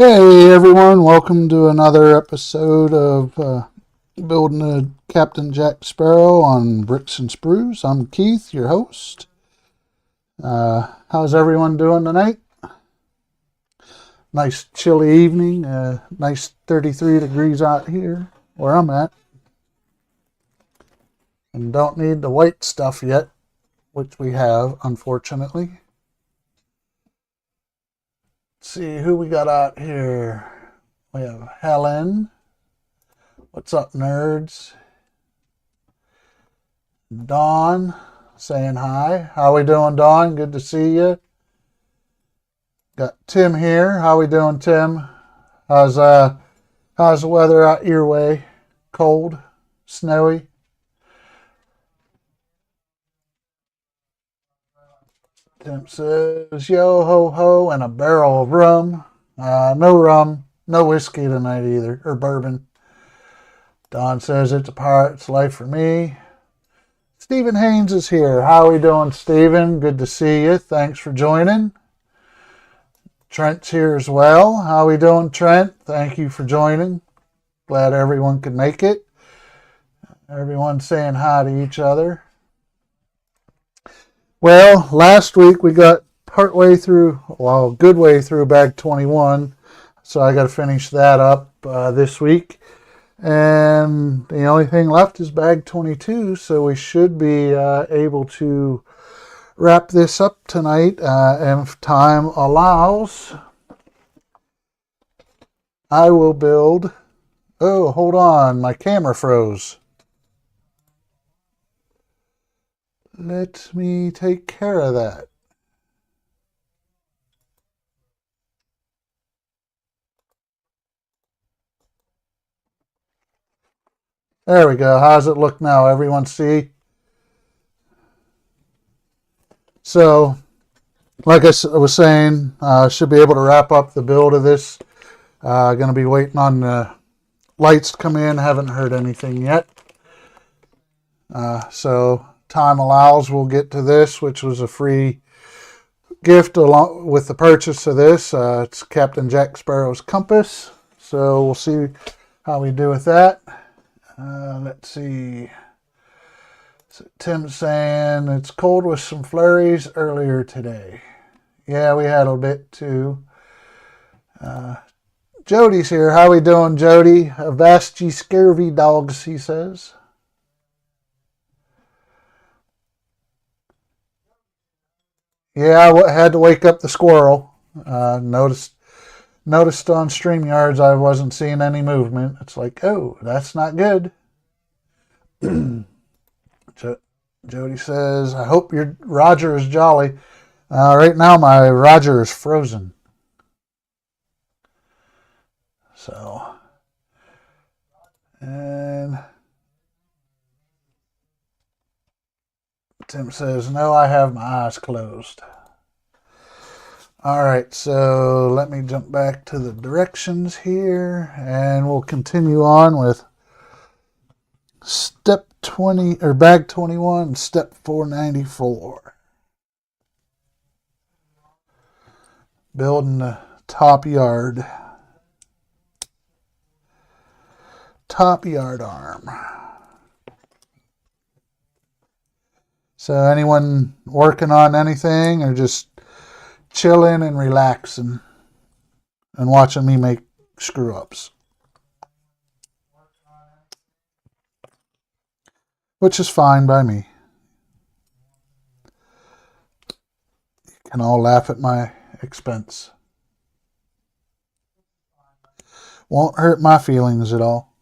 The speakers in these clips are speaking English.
Hey everyone, welcome to another episode of Building a Captain Jack Sparrow on Bricks and Sprues. I'm Keith, your host. How's everyone doing tonight? Nice chilly evening, nice 33 degrees out here where I'm at. And don't need the white stuff yet, which we have, unfortunately. Let's see who we got out here. We have Helen. What's up, nerds? Dawn saying hi. How we doing, Dawn? Good to see you. Got Tim here. How we doing, Tim? How's the weather out your way? Cold? Snowy? Tim says, yo ho ho, and a barrel of rum. No rum, no whiskey tonight either, or bourbon. Don says it's a pirate's life for me. Stephen Haynes is here. How are we doing, Stephen? Good to see you. Thanks for joining. Trent's here as well. How are we doing, Trent? Thank you for joining. Glad everyone could make it. Everyone's saying hi to each other. Well, last week we got good way through bag 21. So I got to finish that up this week. And the only thing left is bag 22, so we should be able to wrap this up tonight. And if time allows, I will build... Oh, hold on, my camera froze. Let me take care of that. There we go. How's it look now? Everyone see? So, like I was saying, should be able to wrap up the build of this. Going to be waiting on the lights to come in. Haven't heard anything yet. So, time allows, we'll get to this, which was a free gift along with the purchase of this. It's Captain Jack Sparrow's compass. So, we'll see how we do with that. Let's see. So Tim's saying it's cold with some flurries earlier today. Yeah, we had a bit too. Jody's here. How we doing, Jody? Avast ye scurvy dogs, he says. Yeah, I had to wake up the squirrel. Noticed on StreamYards I wasn't seeing any movement. It's like, oh, that's not good. Jody says, I hope your Roger is jolly. Right now my Roger is frozen. So, and Tim says, no, I have my eyes closed. All right, so let me jump back to the directions here, and we'll continue on with step 20 or bag 21, step 494. Building the top yard arm. So anyone working on anything or just chilling and relaxing and watching me make screw ups, which is fine by me. You can all laugh at my expense. Won't hurt my feelings at all.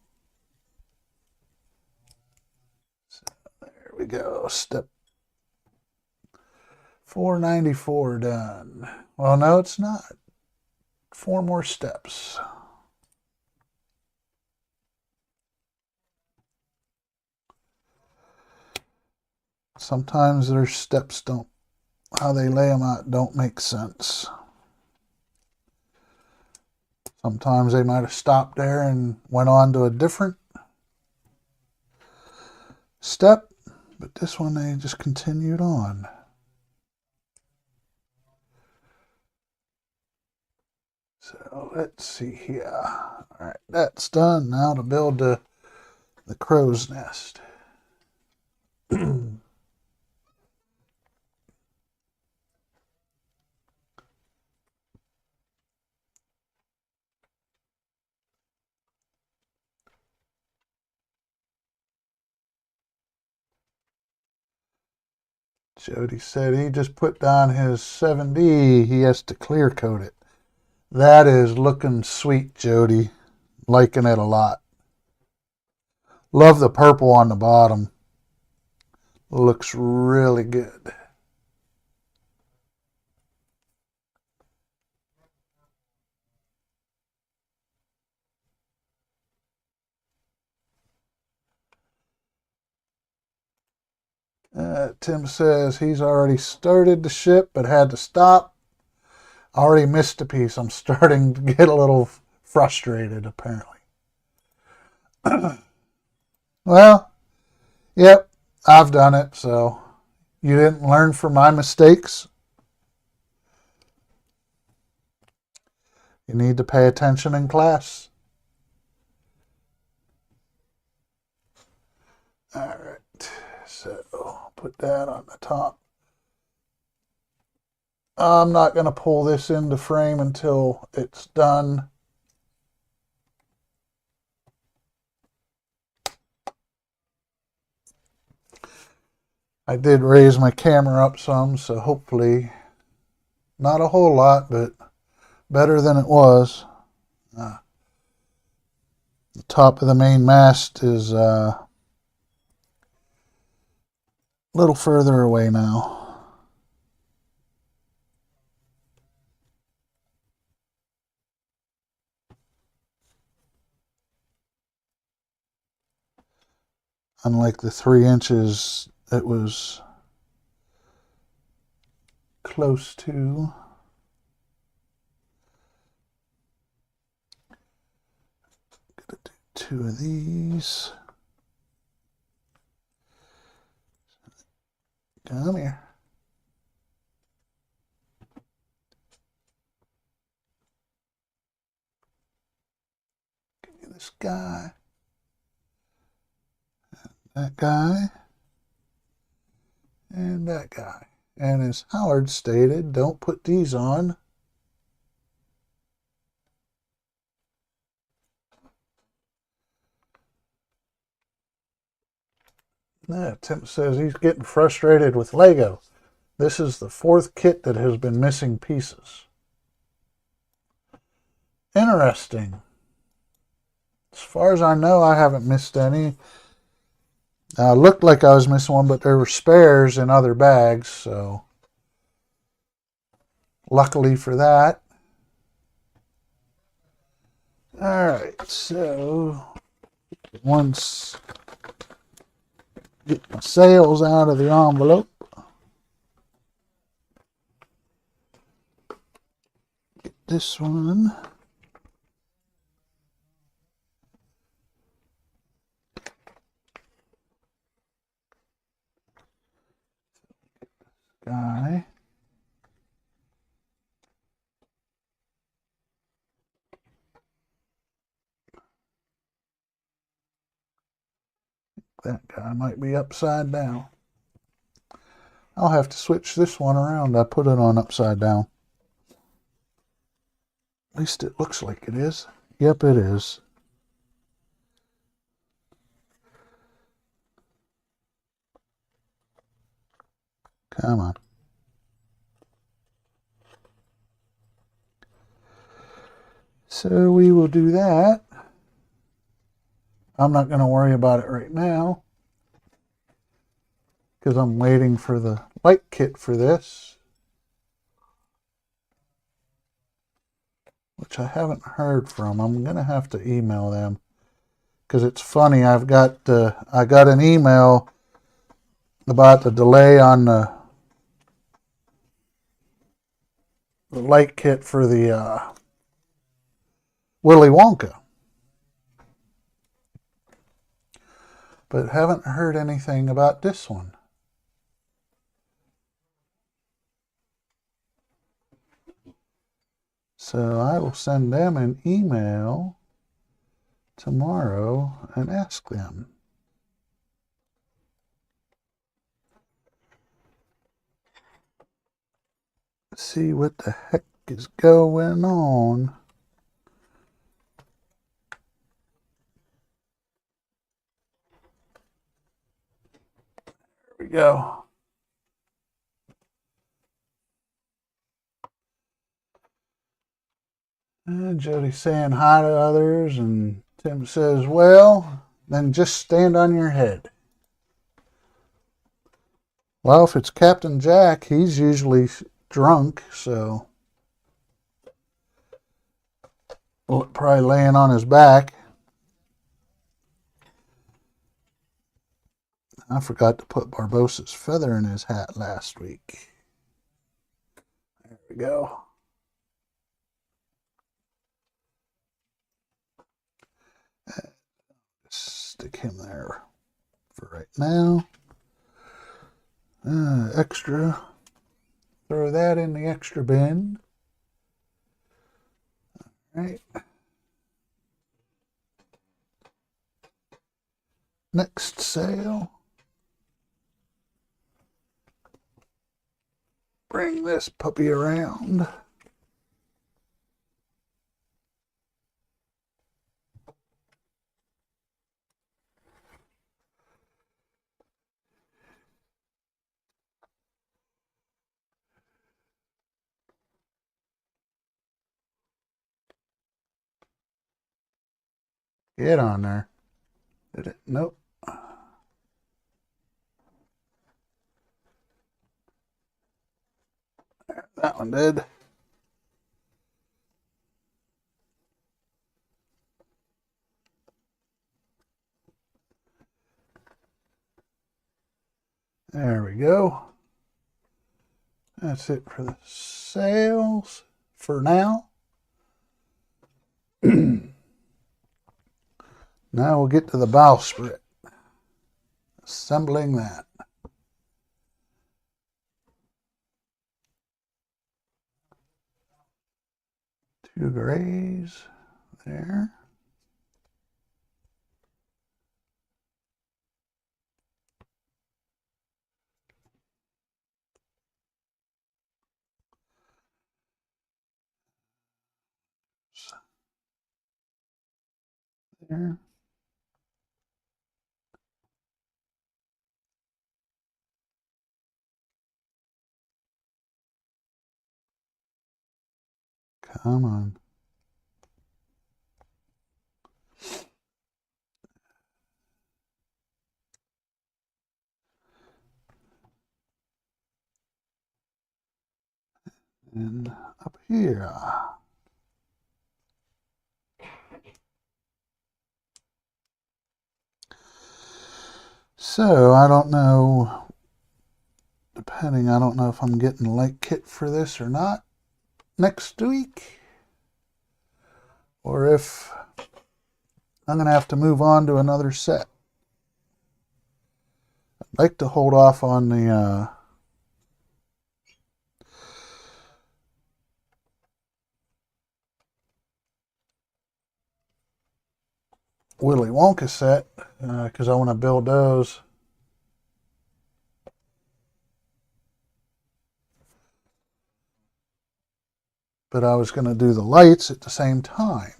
So there we go. Step 494 done. Well, no, it's not. 4 more steps. Sometimes their steps how they lay them out don't make sense. Sometimes they might have stopped there and went on to a different step, but this one they just continued on. So let's see here. All right, that's done. Now to build the crow's nest. Jody said he just put down his 7D. He has to clear coat it. That is looking sweet, Jody. Liking it a lot. Love the purple on the bottom. Looks really good. Tim says he's already started the ship but had to stop. Already missed a piece. I'm starting to get a little frustrated, apparently. Well, yep, I've done it, so you didn't learn from my mistakes. You need to pay attention in class. All right, so put that on the top. I'm not going to pull this into frame until it's done. I did raise my camera up some, so hopefully not a whole lot, but better than it was. The top of the main mast is a little further away now. Unlike the 3 inches it was close to. Gonna do 2 of these. Come here. Give me this guy. That guy. And that guy. And as Howard stated, don't put these on. Tim says he's getting frustrated with Lego. This is the 4th kit that has been missing pieces. Interesting. As far as I know, I haven't missed any. Looked like I was missing one, but there were spares in other bags, so luckily for that. Alright, so once get my sails out of the envelope. Get this one. Guy. That guy might be upside down. I'll have to switch this one around. I put it on upside down. At least it looks like it is. Yep, it is. Come on. So we will do that. I'm not going to worry about it right now because I'm waiting for the light kit for this, which I haven't heard from. I'm going to have to email them because it's funny. I got an email about the delay on the light kit for the Willy Wonka, but haven't heard anything about this one. So I will send them an email tomorrow and ask them. See what the heck is going on. There we go. And Jody's saying hi to others, and Tim says, well, then just stand on your head. Well, if it's Captain Jack, he's usually drunk, so probably laying on his back. I forgot to put Barbossa's feather in his hat last week. There we go. Stick him there for right now. Extra. Throw that in the extra bin. All right. Next sale. Bring this puppy around. Get on there. Did it? Nope. That one did. There we go. That's it for the sales for now. Now we'll get to the bowsprit. Assembling that. Two grays there. There. Come on. And up here. So I don't know, I don't know if I'm getting a light kit for this or not next week, or if I'm going to have to move on to another set. I'd like to hold off on the Willy Wonka set because I want to build those. But I was going to do the lights at the same time.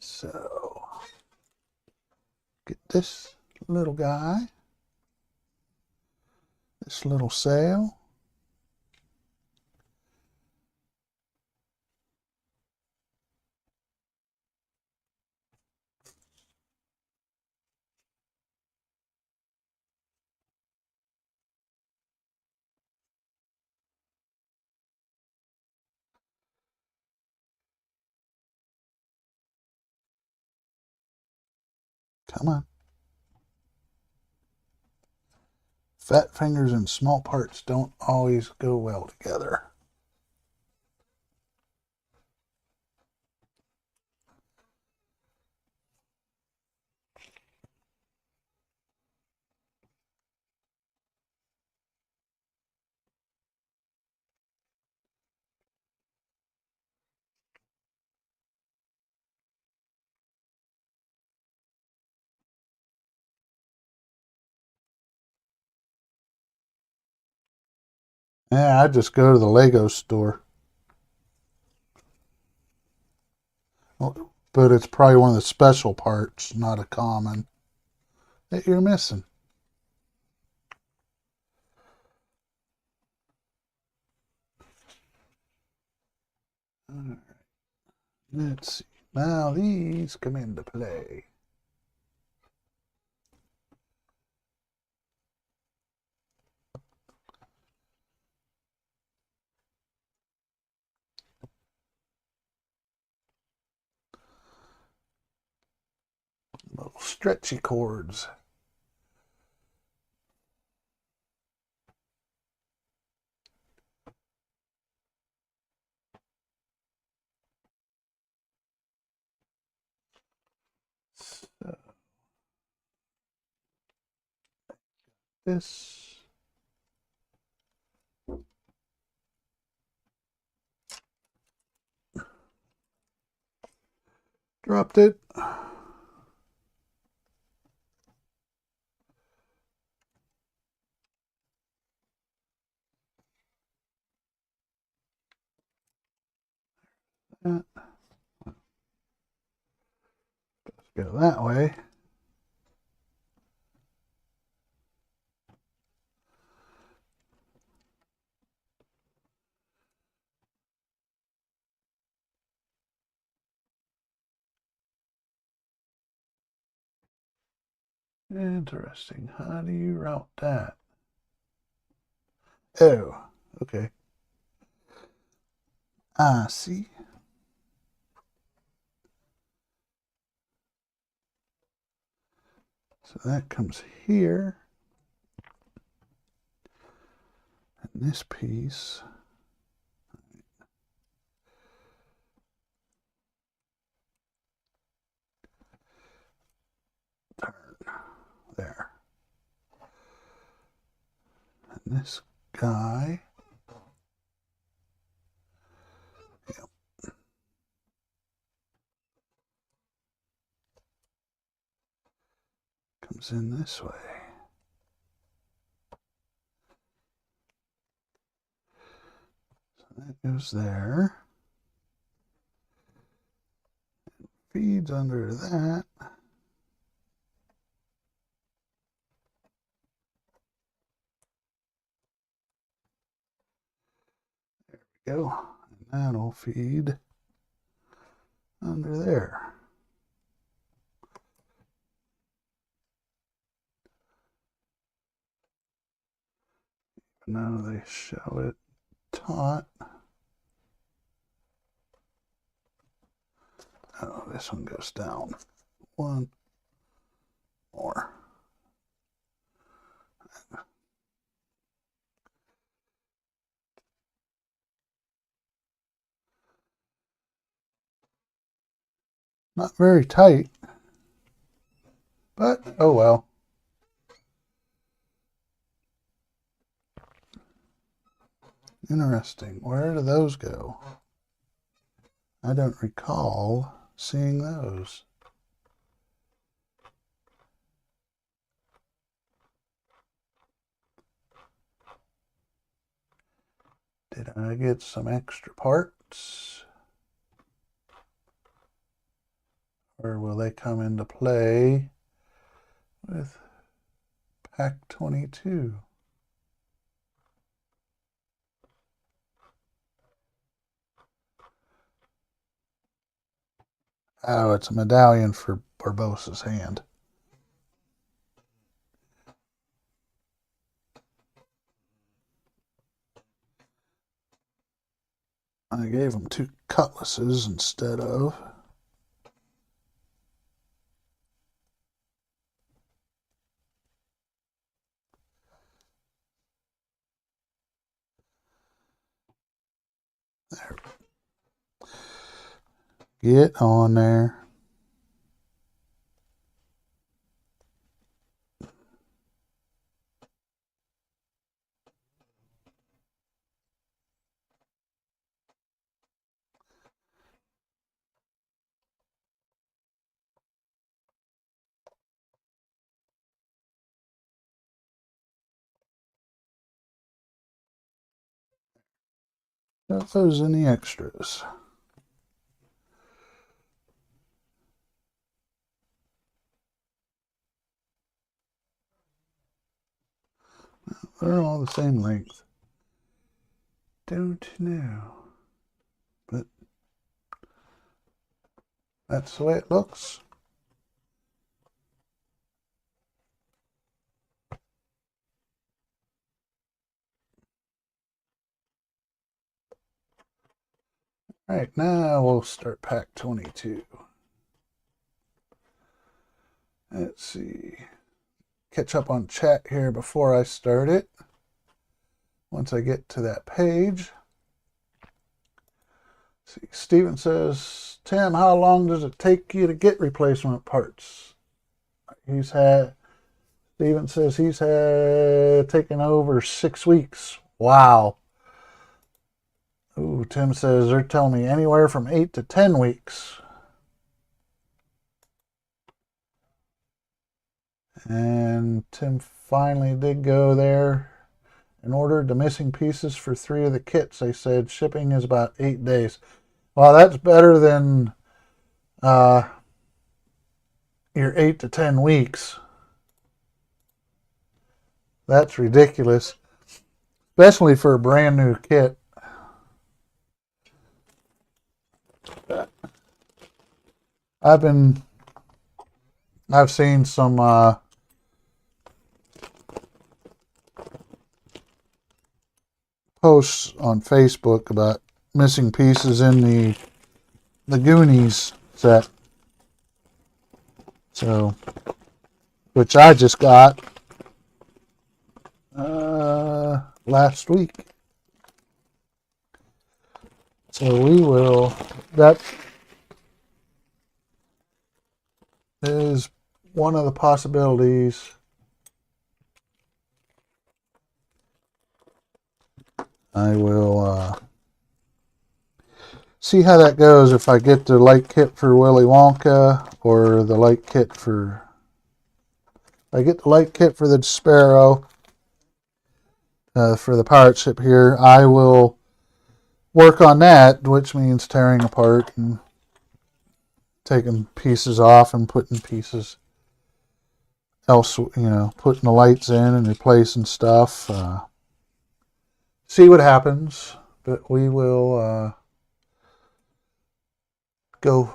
So, get this little guy, this little sail. Come on. Fat fingers and small parts don't always go well together. Yeah, I just go to the Lego store. But it's probably one of the special parts, not a common, that you're missing. All right. Let's see. Now these come into play. Little stretchy cords. So this. Dropped it. Let's go that way. Interesting. How do you route that? Oh, okay. I see. So that comes here. And this piece. Turn. There. And this guy. Yep. Comes in this way. So that goes there. Feeds under that. There we go. And that'll feed under there. Now they show it taut. Oh, this one goes down. One more. Not very tight, but oh well. Interesting. Where do those go? I don't recall seeing those. Did I get some extra parts? Or will they come into play with pack 22? Oh, it's a medallion for Barbossa's hand. I gave him 2 cutlasses instead of. There. Get on there. Got those in the extras. They're all the same length. Don't know. But that's the way it looks. All right, now we'll start pack 22. Let's see. Catch up on chat here before I start it. Once I get to that page. See, Steven says, Tim, how long does it take you to get replacement parts? Steven says he's had taken over 6 weeks. Wow. Ooh, Tim says they're telling me anywhere from 8 to 10 weeks. And Tim finally did go there and ordered the missing pieces for 3 of the kits. They said shipping is about 8 days. Well, that's better than your 8 to 10 weeks. That's ridiculous, especially for a brand new kit. I've seen some posts on Facebook about missing pieces in the Goonies set. So, which I just got last week. So that is one of the possibilities. I will see how that goes if I get the light kit for Willy Wonka or the light kit for... I get the light kit for the Sparrow, for the pirate ship here. I will work on that, which means tearing apart and taking pieces off and putting pieces else, putting the lights in and replacing stuff. See what happens, but we will go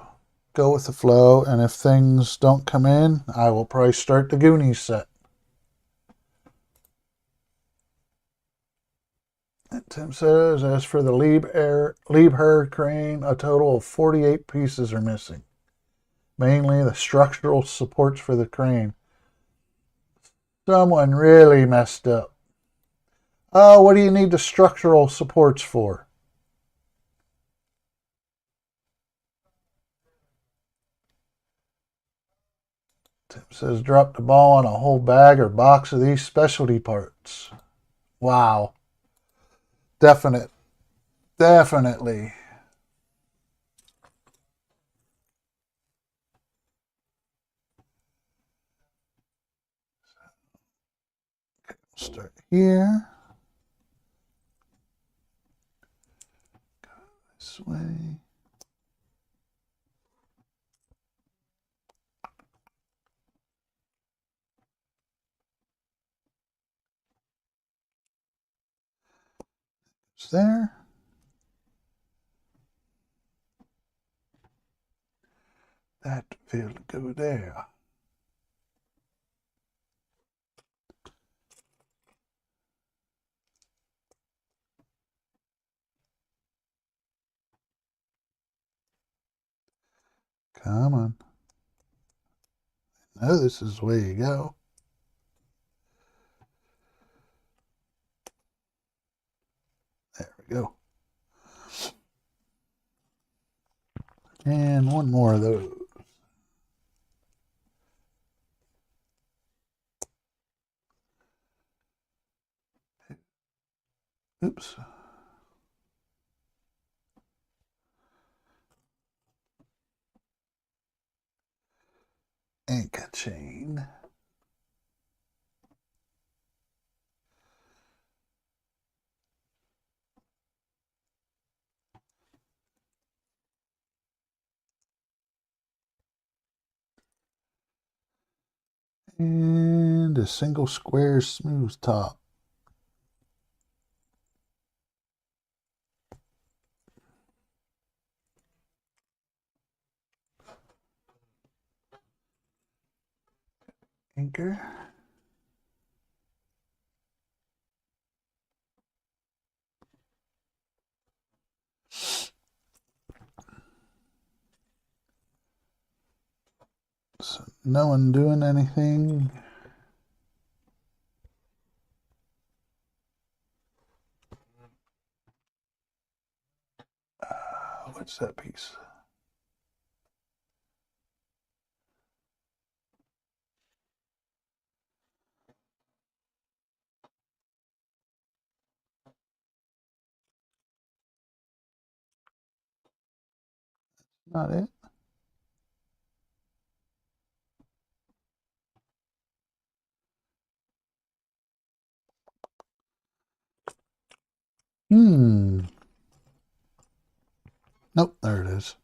with the flow, and if things don't come in, I will probably start the Goonies set. And Tim says, as for the Liebherr crane, a total of 48 pieces are missing. Mainly the structural supports for the crane. Someone really messed up. Oh, what do you need the structural supports for? Tim says, drop the ball on a whole bag or box of these specialty parts. Wow. Definitely. Start here. Go this way. It's there. That will go there. Come on. I know this is the way you go. There we go. And one more of those. Oops. Anchor chain. And a single square smooth top. Anchor. So no one doing anything. What's that piece? Not it. Nope, there it is.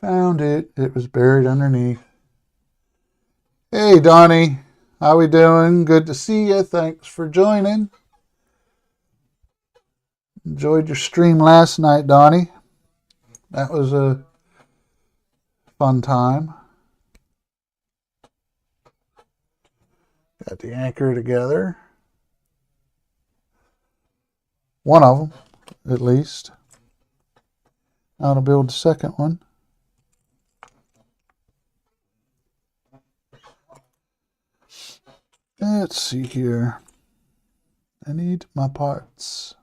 Found it. It was buried underneath. Hey, Donnie. How we doing? Good to see you. Thanks for joining. Enjoyed your stream last night, Donnie. That was a fun time. Got the anchor together. One of them, at least. Now to build the second one. Let's see here. I need my parts.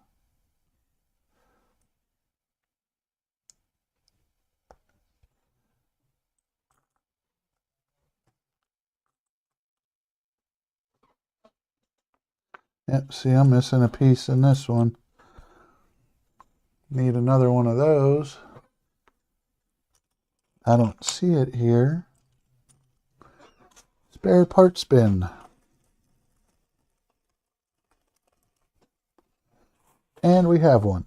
Yep, see, I'm missing a piece in this one. Need another one of those. I don't see it here. Spare parts bin. And we have one.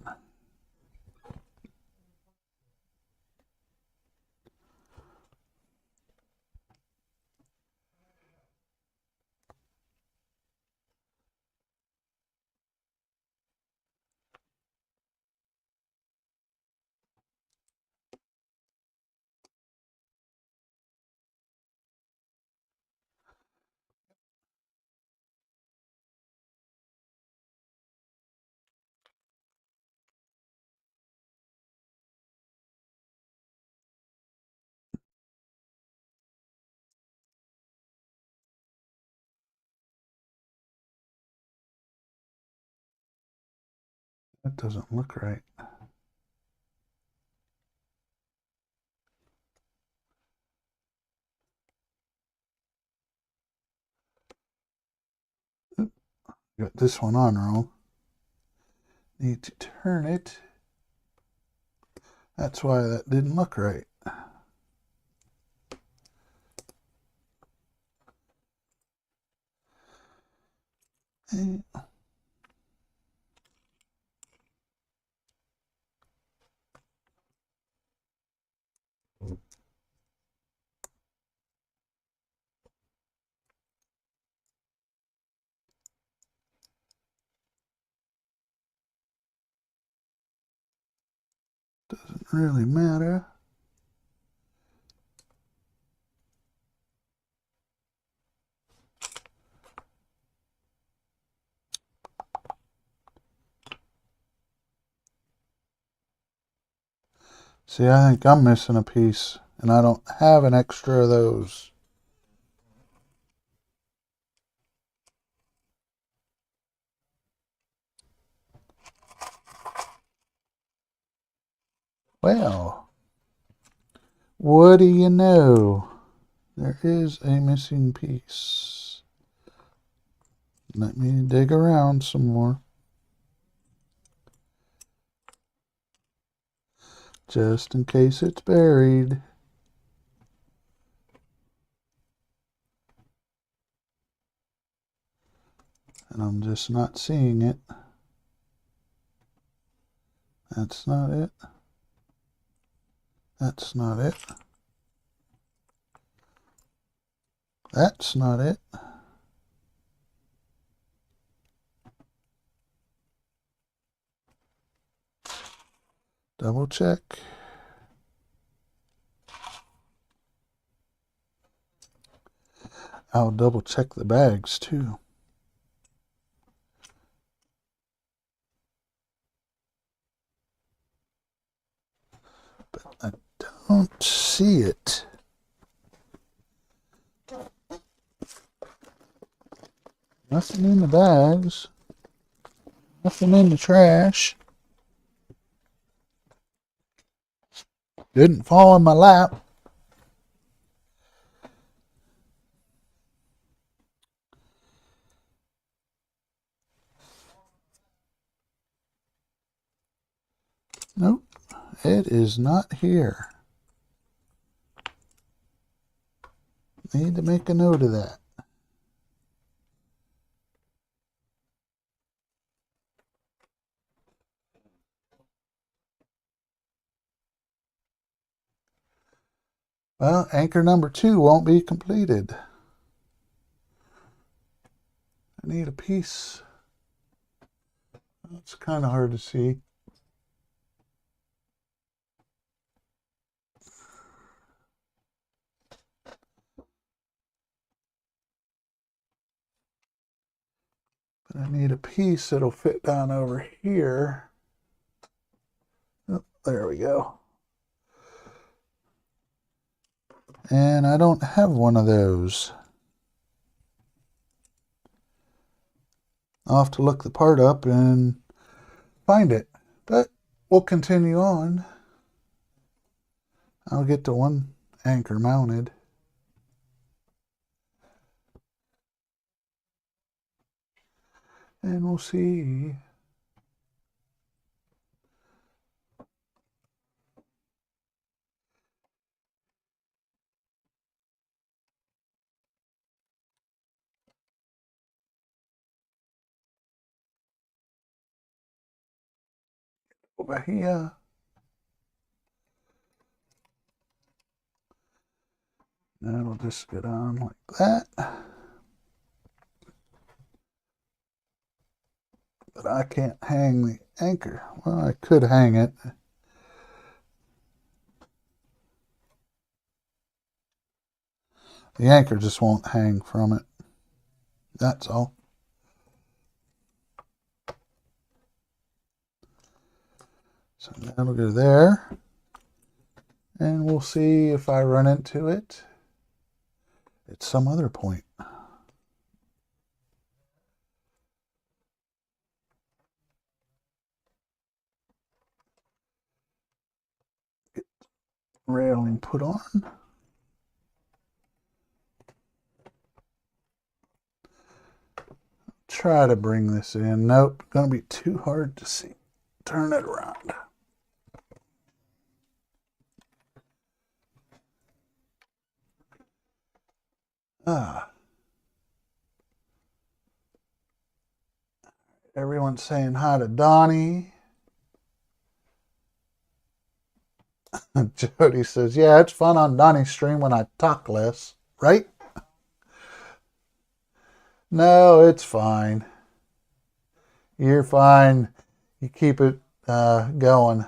That doesn't look right. Oop, got this one on wrong. Need to turn it. That's why that didn't look right. Doesn't really matter. See, I think I'm missing a piece, and I don't have an extra of those. Well, what do you know? There is a missing piece. Let me dig around some more. Just in case it's buried. And I'm just not seeing it. That's not it. That's not it. That's not it. Double check. I'll double check the bags too. But I don't see it. Nothing in the bags. Nothing in the trash. Didn't fall in my lap. Nope, it is not here. Need to make a note of that. Well, anchor number 2 won't be completed. I need a piece. It's kind of hard to see. But I need a piece that'll fit down over here. Oh, there we go. And I don't have one of those. I'll have to look the part up and find it. But we'll continue on. I'll get to one anchor mounted. And we'll see. Over here. That'll just get on like that. But I can't hang the anchor. Well, I could hang it. The anchor just won't hang from it. That's all. So that'll go there. And we'll see if I run into it at some other point. Get railing put on. Try to bring this in. Nope, gonna be too hard to see. Turn it around. Everyone's saying hi to Donnie. Jody says, yeah, it's fun on Donnie's stream when I talk less, right? No, it's fine. You're fine. You keep it going.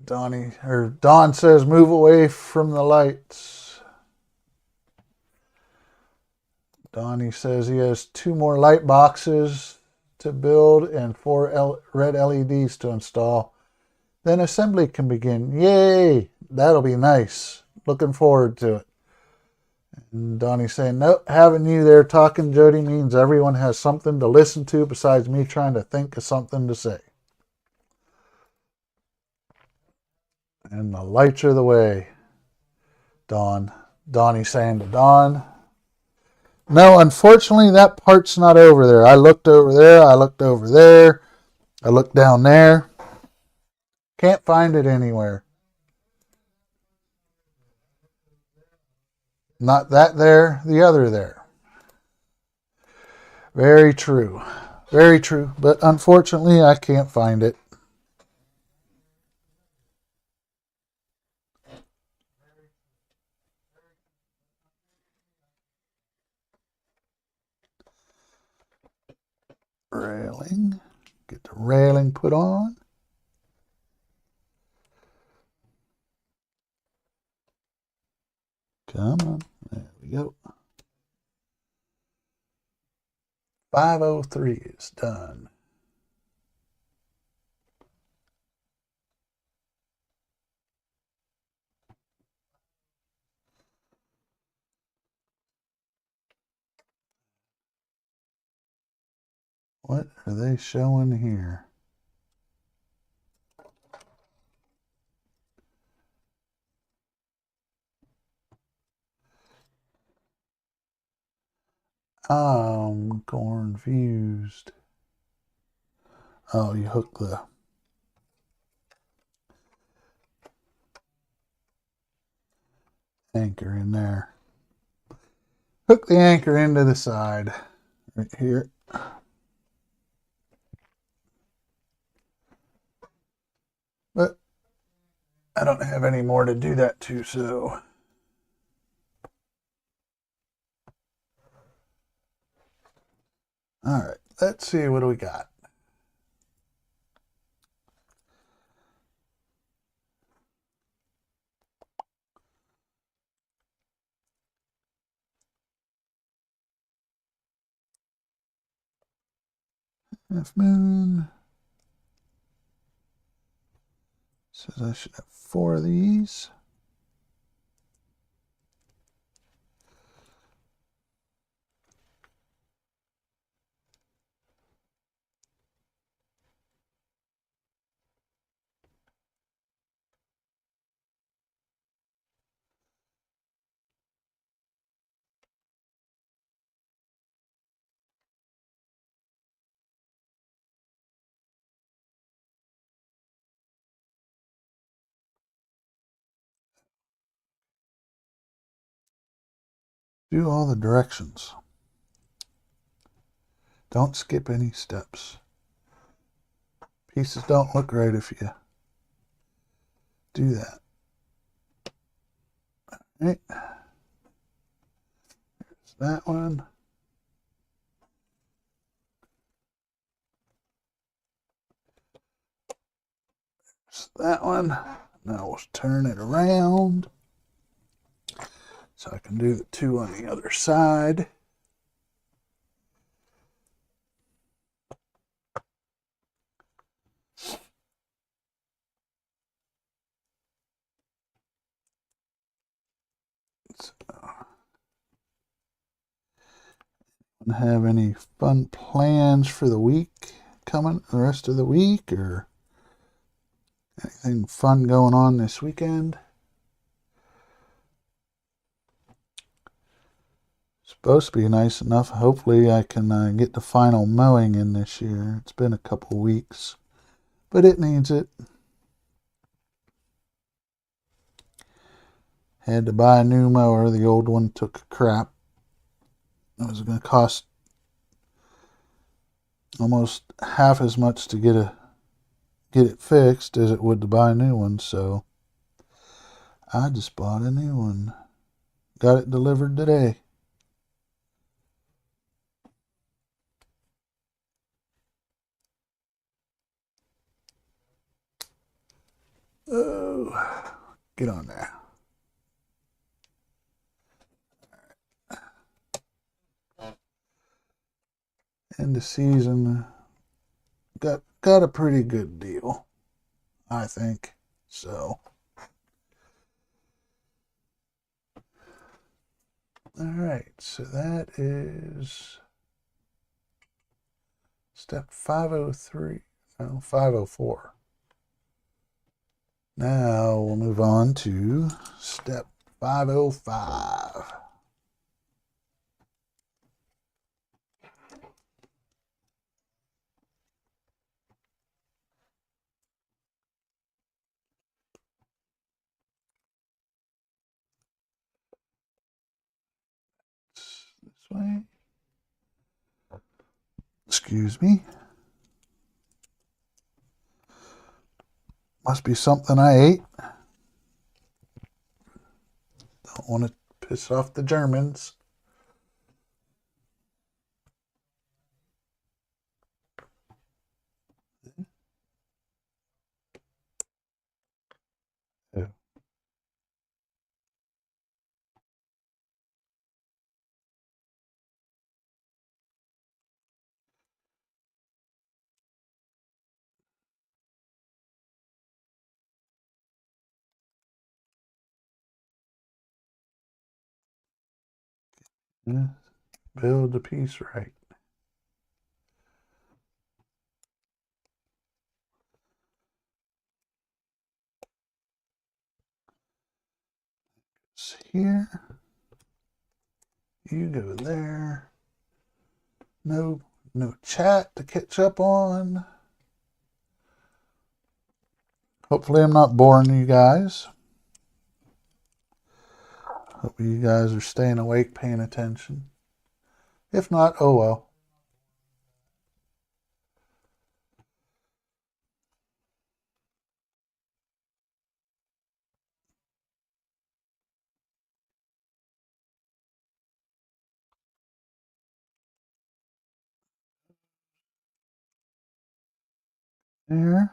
Don says, move away from the lights. Donnie says he has 2 more light boxes to build and 4 red LEDs to install. Then assembly can begin. Yay! That'll be nice. Looking forward to it. And Donnie's saying, nope, having you there talking, Jody, means everyone has something to listen to besides me trying to think of something to say. And the lights are the way, Don. Donnie's saying to Don, no, unfortunately, that part's not over there. I looked over there. I looked over there. I looked down there. Can't find it anywhere. Not that there, the other there. Very true. Very true. But unfortunately, I can't find it. railing. Get the railing put on. Come on. There we go. 503 is done. What are they showing here? I'm confused. Oh, you hook the anchor in there. Hook the anchor into the side right here. But I don't have any more to do that to, so. All right, let's see, what do we got? Half moon. Says I should have 4 of these. Do all the directions. Don't skip any steps. Pieces don't look right if you do that. All right. Here's that one. There's that one. Now we'll turn it around so I can do the 2 on the other side. Have any fun plans for the week coming, the rest of the week, or anything fun going on this weekend? Supposed to be nice enough. Hopefully I can get the final mowing in this year. It's been a couple weeks, but it needs it. Had to buy a new mower. The old one took a crap. It was going to cost almost half as much to get it fixed as it would to buy a new one, so I just bought a new one. Got it delivered today. Oh, get on there. End of season, got a pretty good deal, I think. So, all right. So that is step 503. No, 504. Now we'll move on to step 505. This way. Excuse me. Must be something I ate. Don't want to piss off the Germans. Yeah, build the piece right. It's here. You go there. No chat to catch up on. Hopefully I'm not boring you guys. Hope you guys are staying awake, paying attention. If not, oh well. There.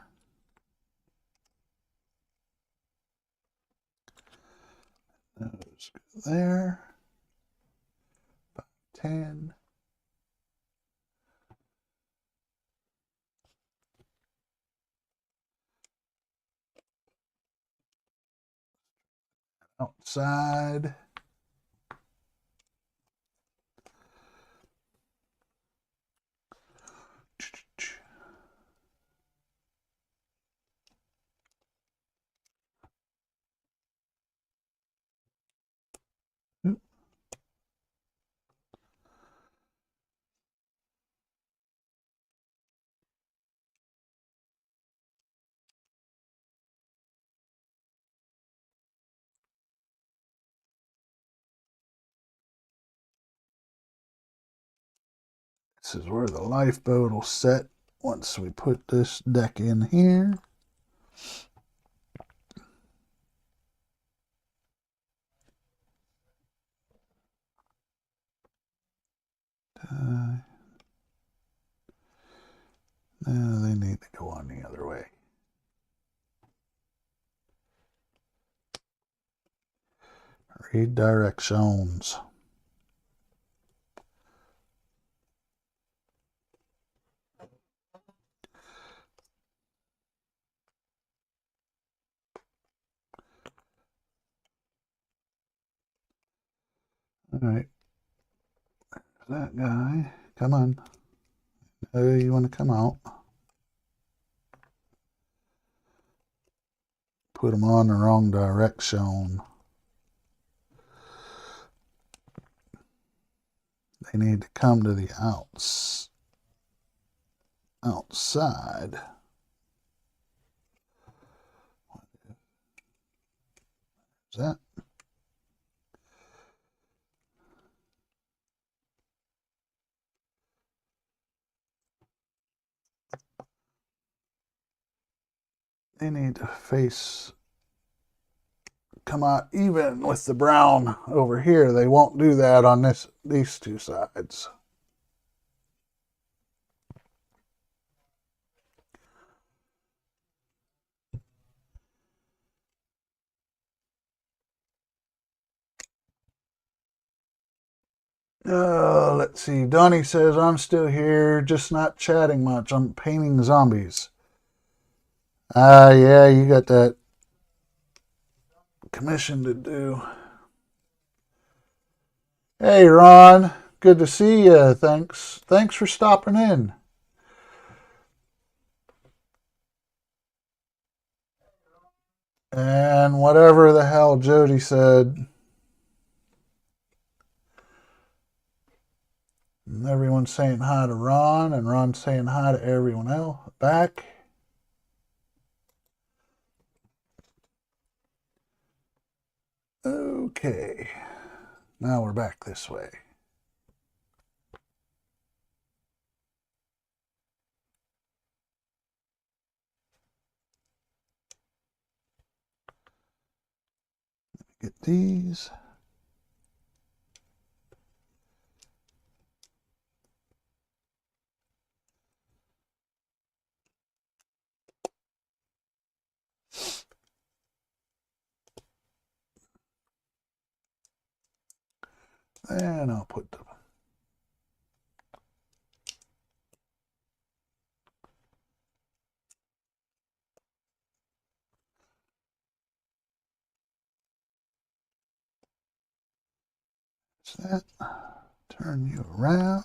Those go there. 10. Outside. This is where the lifeboat will set once we put this deck in here. No, they need to go on the other way. Read directions. All right. That guy. Come on. Oh, you want to come out? Put them on the wrong direction. They need to come to the outside. Is that? They need to come out even with the brown over here. They won't do that on these two sides. Let's see. Donnie says, I'm still here, just not chatting much. I'm painting zombies. Yeah, you got that commission to do. Hey, Ron. Good to see you. Thanks for stopping in. And whatever the hell Jody said, and everyone's saying hi to Ron, and Ron's saying hi to everyone else back. Okay, now we're back this way. Get these. And I'll put the that. Turn you around.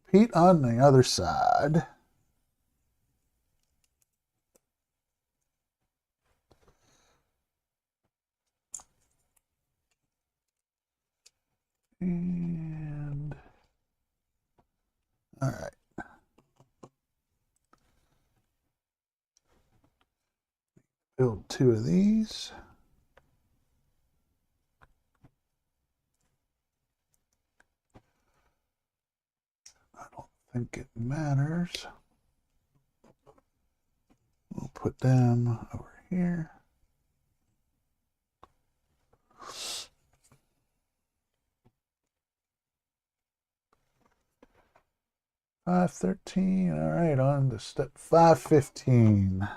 Repeat on the other side. And all right. Build 2 of these. I don't think it matters. We'll put them over here. $5.13. All right, on to step $5.15.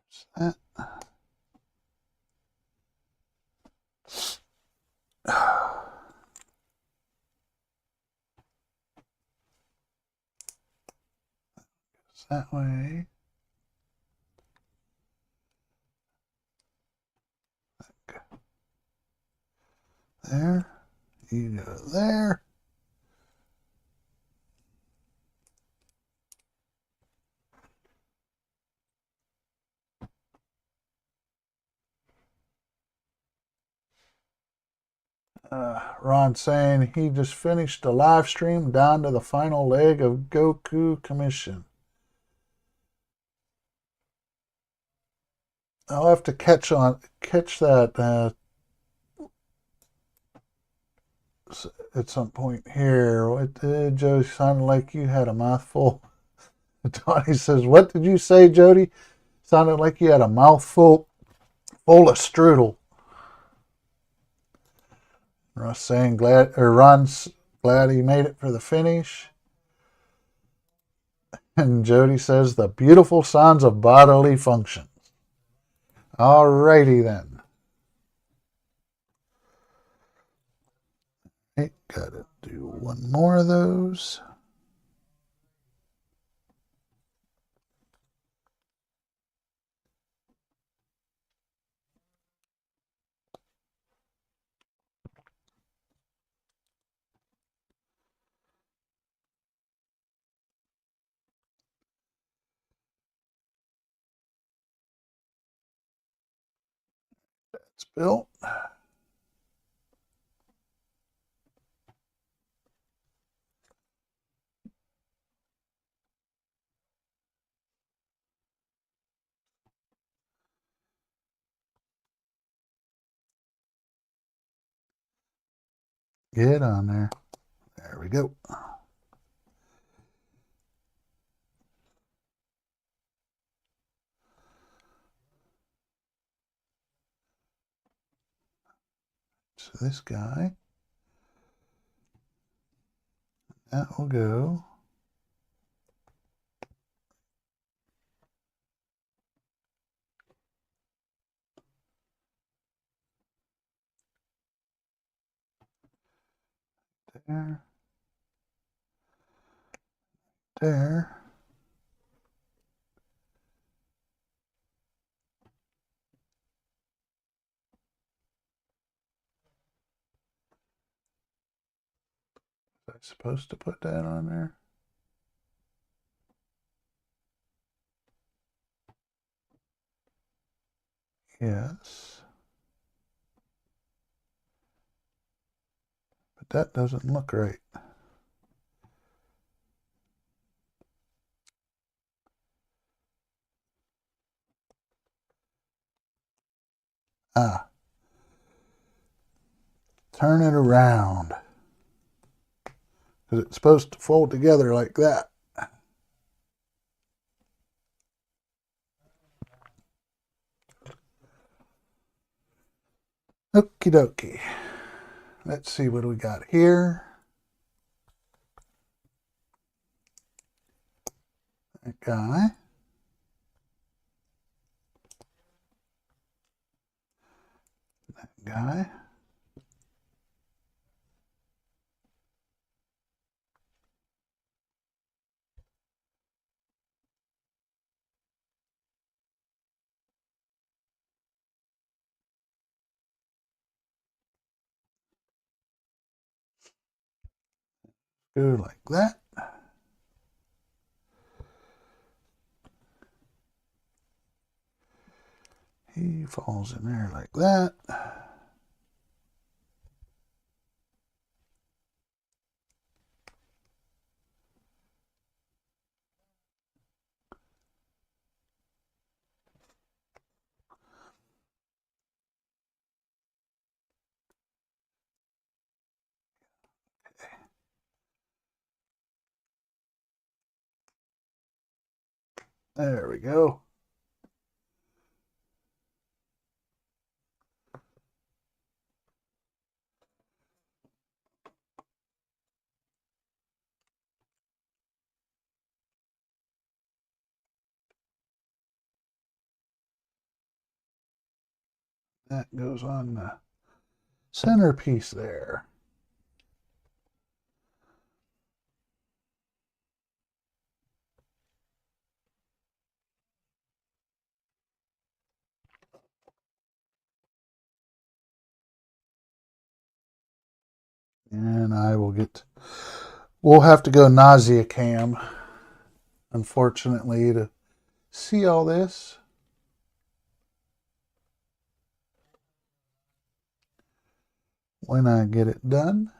There's that. That way. There. You go there. Ron saying he just finished the live stream down to the final leg of Goku Commission. I'll have to catch that at some point here. What did Jody sound like you had a mouthful? Tony says, "What did you say, Jody? Sounded like you had a mouthful full of strudel." Ron's saying Ron's glad he made it for the finish. And Jody says the beautiful sounds of bodily functions. Alrighty then. Hey, gotta do one more of those. That's built. Get on there. There we go. So this guy, that will go. There. There. Was I supposed to put that on there? Yes. But that doesn't look right. Ah. Turn it around. Because it's supposed to fold together like that. Okie dokie. Let's see what we got here. That guy. guy. Go like that. He falls in there like that. There we go. That goes on the centerpiece there. And we'll have to go nausea cam, unfortunately, to see all this. When I get it done.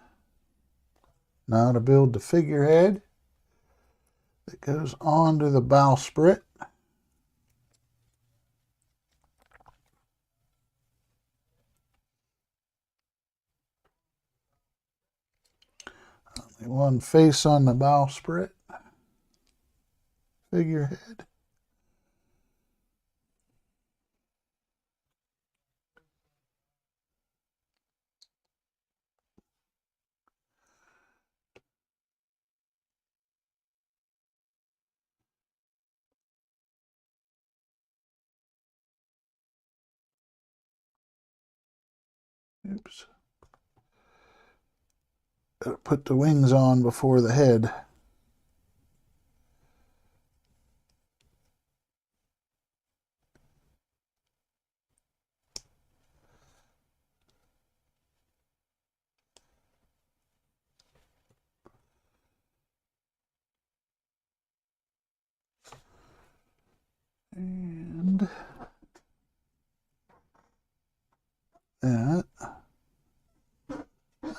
Now to build the figurehead that goes onto the bowsprit. Only one face on the bowsprit. Figurehead. Oops. Gotta put the wings on before the head. And that.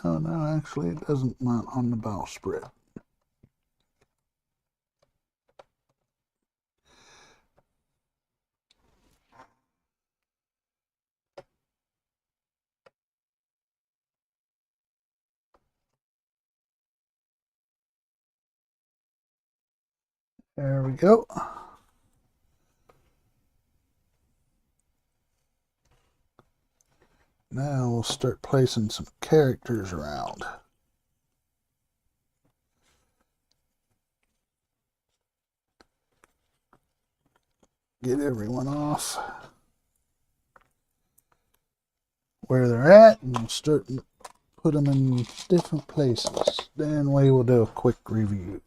Oh no, actually it doesn't mount on the bowsprit. There we go. Now we'll start placing some characters around. Get everyone off where they're at, and we'll start put them in different places. Then we will do a quick review.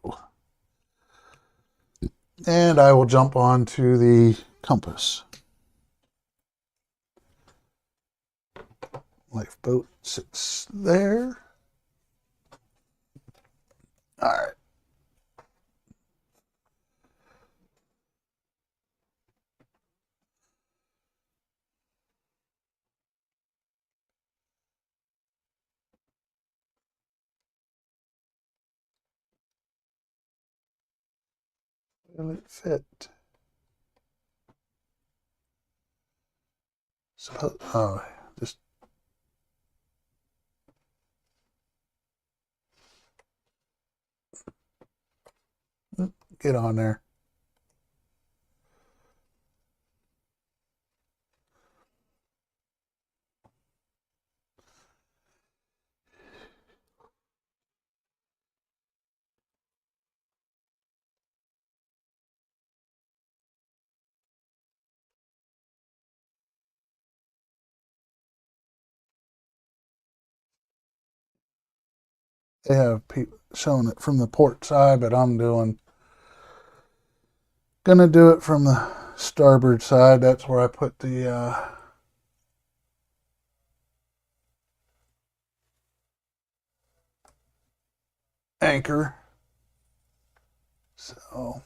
And I will jump on to the compass. Lifeboat sits there. All right. Will it fit? So, just get on there. they have people showing it from the port side, but I'm gonna do it from the starboard side. That's where I put the anchor. So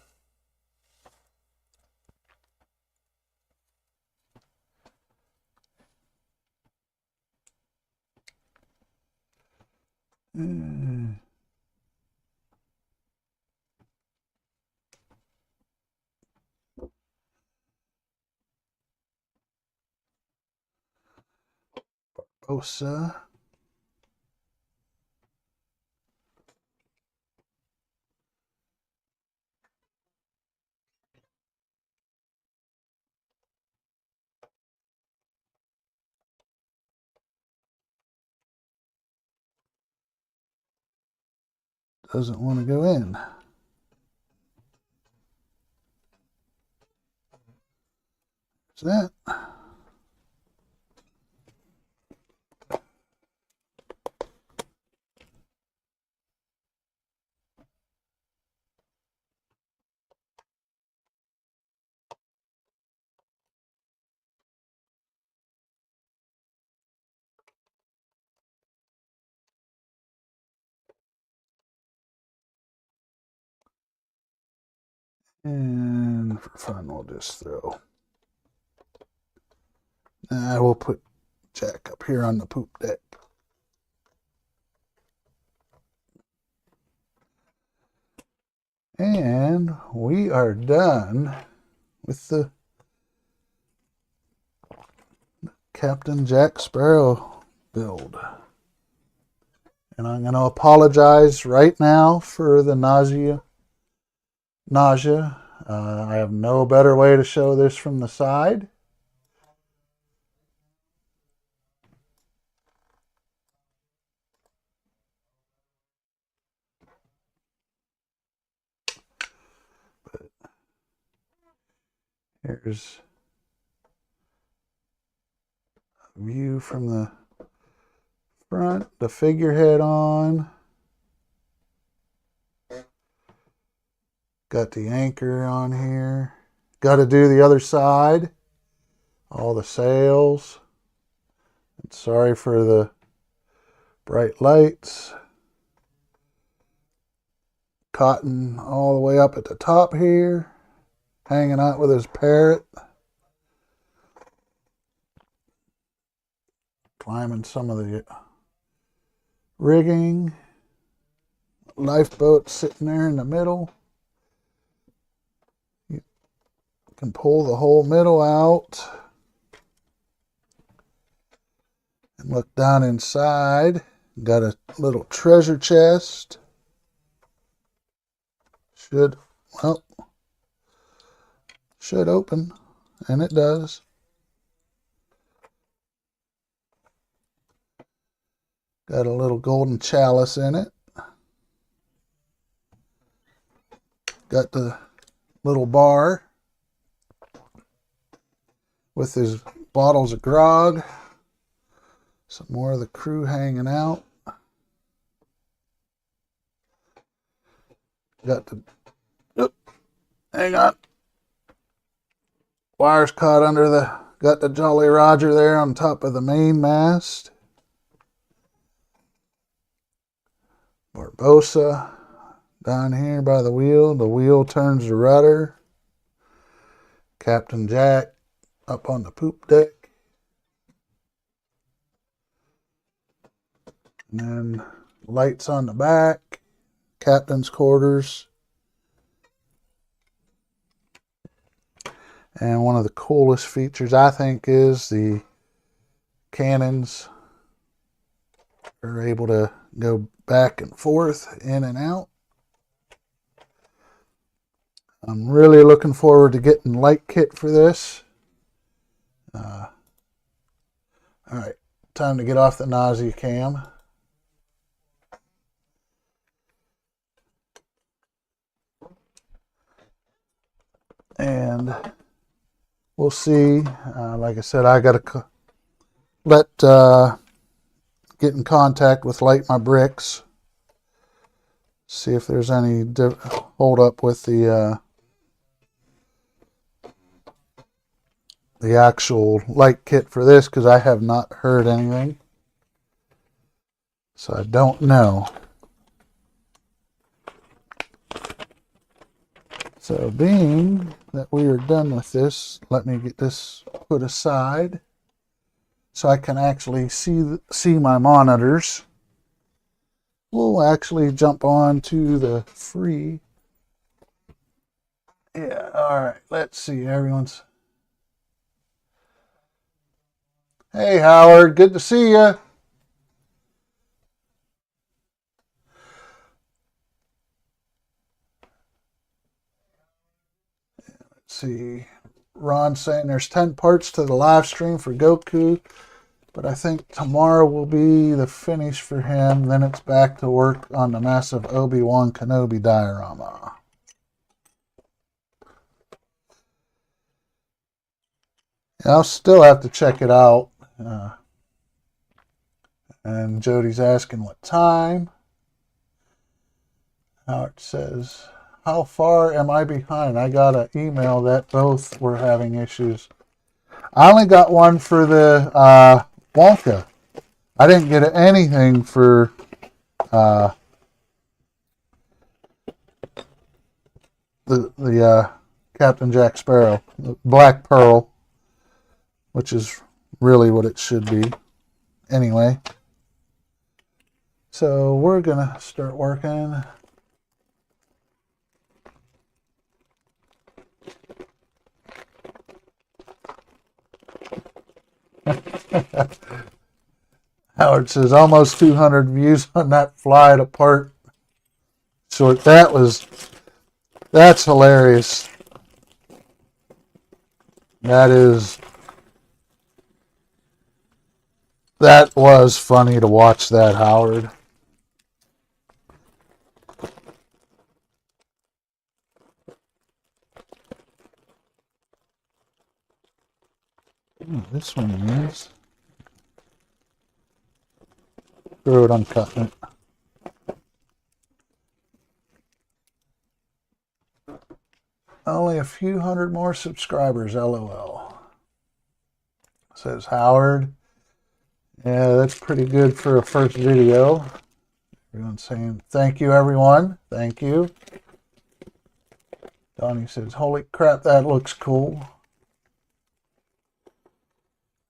Osa. Doesn't want to go in. What's that? And for fun, we'll just throw. I will put Jack up here on the poop deck. And we are done with the Captain Jack Sparrow build. And I'm going to apologize right now for the nausea. I have no better way to show this from the side. But here's a view from the front, the figurehead on. Got the anchor on here. Got to do the other side. All the sails. And sorry for the bright lights. Cotton all the way up at the top here. Hanging out with his parrot. Climbing some of the rigging. Lifeboat sitting there in the middle. You can pull the whole middle out. And look down inside. Got a little treasure chest. Should open. And it does. Got a little golden chalice in it. Got the little bar with his bottles of grog. Some more of the crew hanging out. Got the, hang on. Wires caught under the, got the Jolly Roger there on top of the main mast. Barbosa down here by the wheel. The wheel turns the rudder. Captain Jack up on the poop deck. And then lights on the back. Captain's quarters. And one of the coolest features, I think, is the cannons are able to go back and forth, in and out. I'm really looking forward to getting light kit for this. All right, time to get off the nausea cam. And we'll see. Like I said, I got to get in contact with Light My Bricks See if there's any hold up with the actual light kit for this, because I have not heard anything. So I don't know. So being that we are done with this, let me get this put aside so I can actually see my monitors. We'll actually jump on to the free. Yeah, all right. Let's see. Everyone's. Hey, Howard. Good to see you. Let's see. Ron saying there's 10 parts to the live stream for Goku, but I think tomorrow will be the finish for him. Then it's back to work on the massive Obi-Wan Kenobi diorama. I'll still have to check it out. And Jody's asking what time. Howard says, how far am I behind? I got an email that both were having issues. I only got one for the Wonka. I didn't get anything for the Captain Jack Sparrow, the Black Pearl, which is really what it should be. Anyway, so we're gonna start working. Howard says almost 200 views on that fly it apart short. That's hilarious. That was funny to watch that, Howard. This one is. Screw it, I'm cutting it. Only a few hundred more subscribers, LOL. Says Howard. Yeah, that's pretty good for a first video. Everyone's saying thank you, everyone. Thank you. Donnie says, holy crap, that looks cool.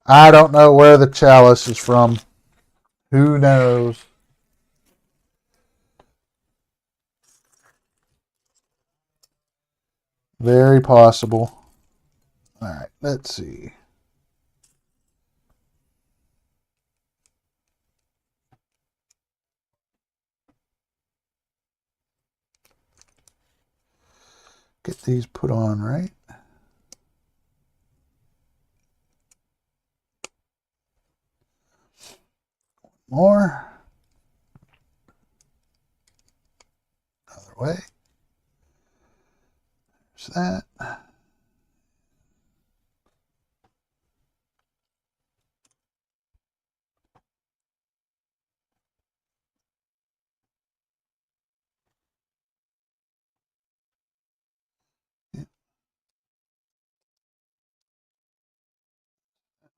I don't know where the chalice is from. Who knows? Very possible. All right, let's see. Get these put on right. More. Other way. There's that.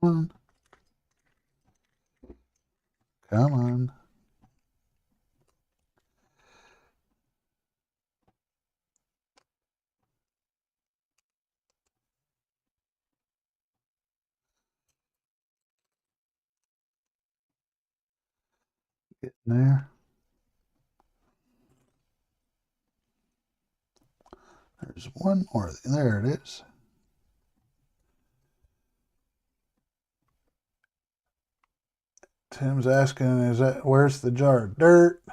One. Come on. Get in there. There's one more. There it is. Tim's asking, where's the jar of dirt?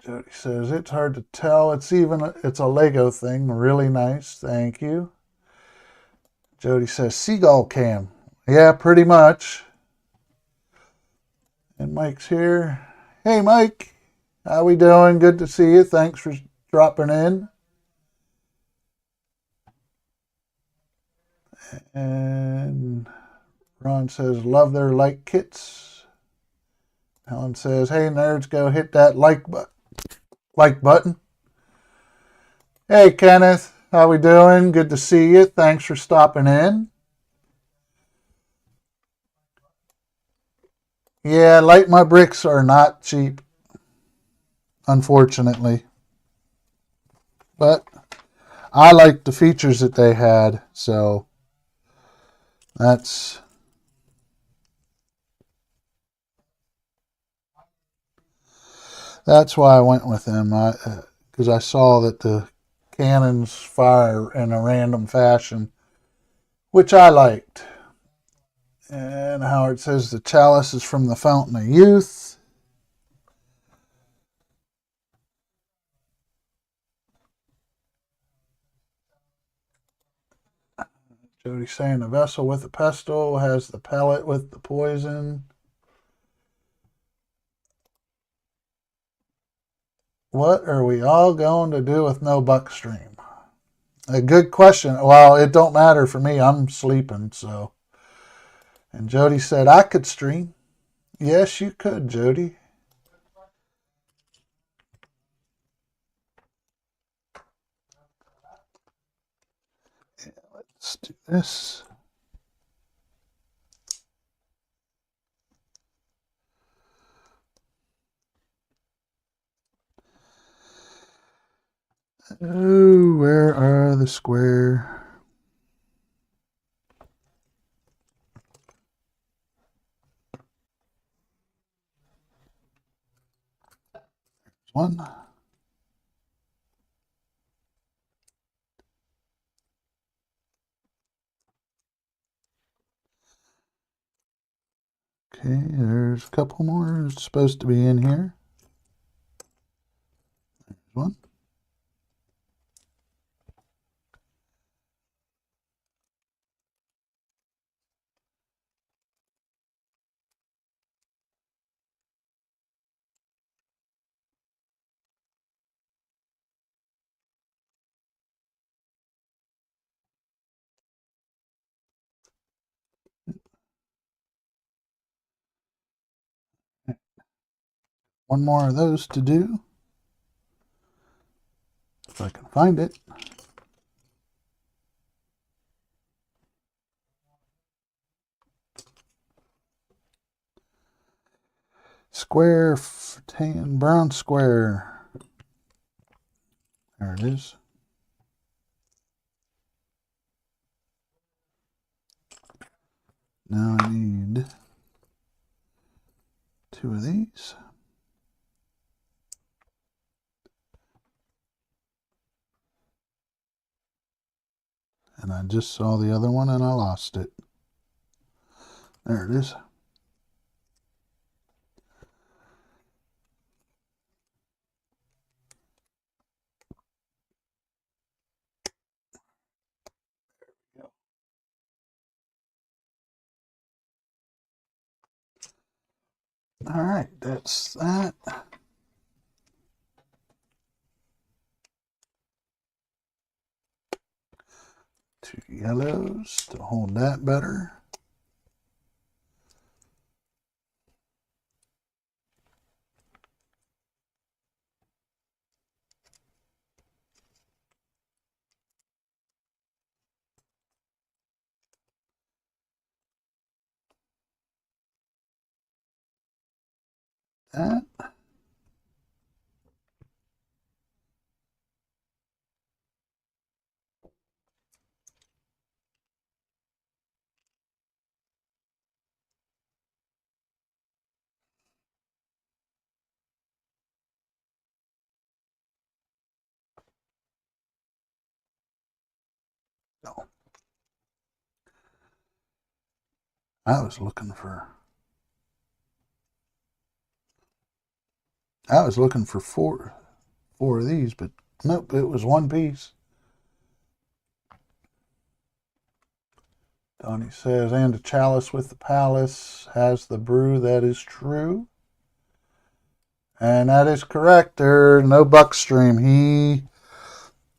Jody says, it's hard to tell. It's a Lego thing. Really nice. Thank you. Jody says, seagull cam. Yeah, pretty much. And Mike's here. Hey, Mike. How we doing? Good to see you. Thanks for dropping in. And Ron says, love their light kits. Helen says, hey, nerds, go hit that like button. Hey, Kenneth, how we doing? Good to see you. Thanks for stopping in. Yeah, Light My Bricks are not cheap, unfortunately. But I liked the features that they had, so that's why I went with them. Because I saw that the cannons fire in a random fashion, which I liked. And Howard says the chalice is from the Fountain of Youth. Jody's saying the vessel with the pestle has the pellet with the poison. What are we all going to do with no buckstream? A good question. Well, it don't matter for me. I'm sleeping, so. And Jody said I could stream. Yes, you could, Jody. Let's do this. Oh, where are the square? One. Okay, there's a couple more supposed to be in here. There's one. One more of those to do. If I can find it. Square, tan, brown square. There it is. Now I need 2 of these. And I just saw the other one and I lost it. There it is. All right, that's that. 2 yellows to hold that better. That. No. I was looking for four of these, but nope, it was one piece. Donnie says, and a chalice with the palace has the brew. That is true. And that is correct. There's no buckstream. He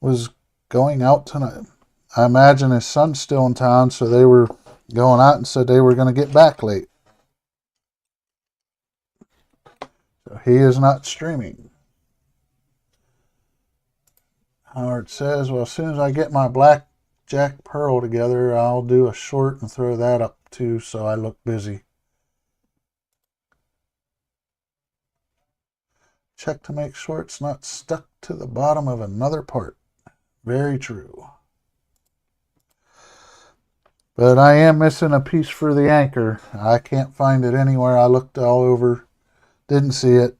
was going out tonight. I imagine his son's still in town, so they were going out and said they were going to get back late. So he is not streaming. Howard says, well, as soon as I get my black Jack Pearl together, I'll do a short and throw that up too so I look busy. Check to make sure it's not stuck to the bottom of another part. Very true. But I am missing a piece for the anchor. I can't find it anywhere. I looked all over. Didn't see it.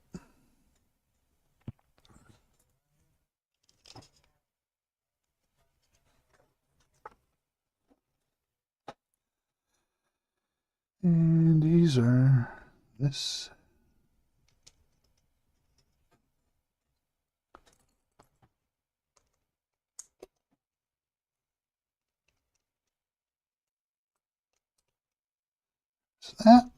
And these are this. Is that?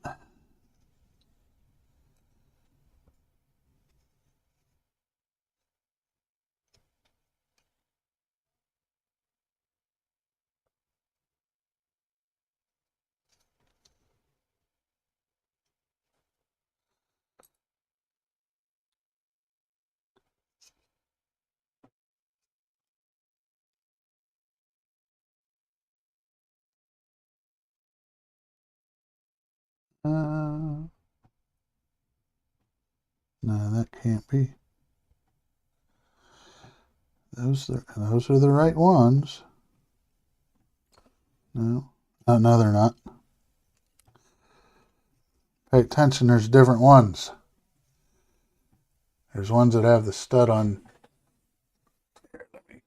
No, that can't be. Those are the right ones. No, no, they're not. Pay attention. There's different ones. There's ones that have the stud on. Here, let me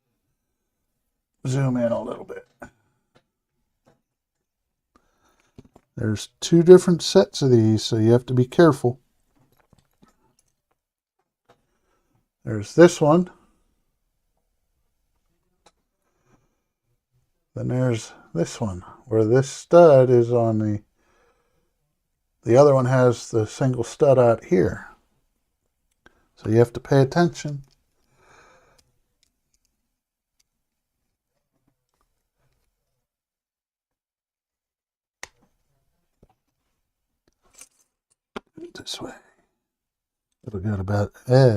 zoom in a little bit. There's two different sets of these, so you have to be careful. There's this one. Then there's this one, where this stud is on the other one has the single stud out here. So you have to pay attention. This way. It'll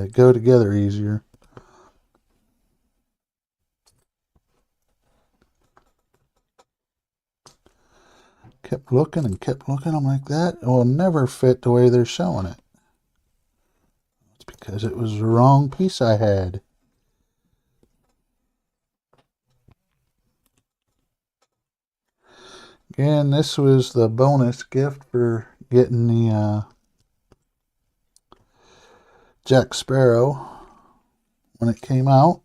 go together easier. Kept looking and kept looking. I'm like, that will never fit the way they're showing it. It's because it was the wrong piece I had. Again, this was the bonus gift for getting the Jack Sparrow when it came out.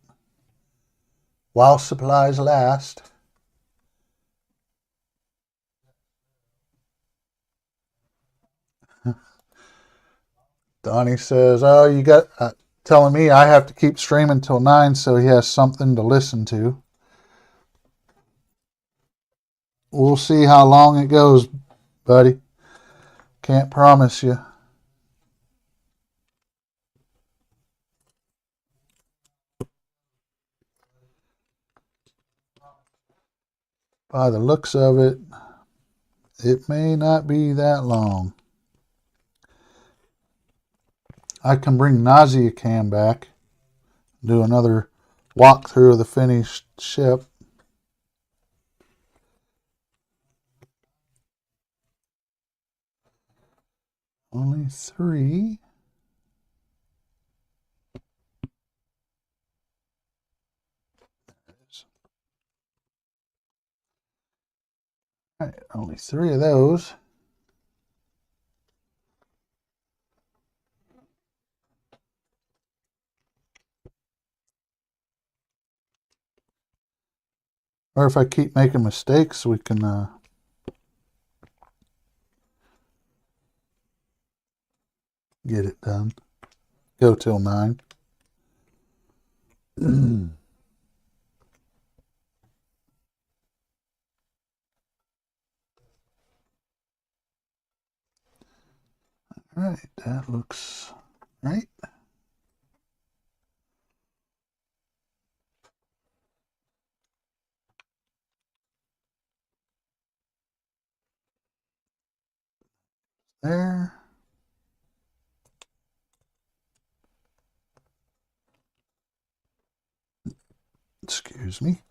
While supplies last. Donnie says, oh, you got telling me I have to keep streaming till 9 so he has something to listen to. We'll see how long it goes, buddy. Can't promise you. By the looks of it, it may not be that long. I can bring Nausea Cam back, do another walkthrough of the finished ship. Only 3. All right, only 3 of those. Or if I keep making mistakes, we can get it done. Go till 9. All right, that looks right. There. Excuse me.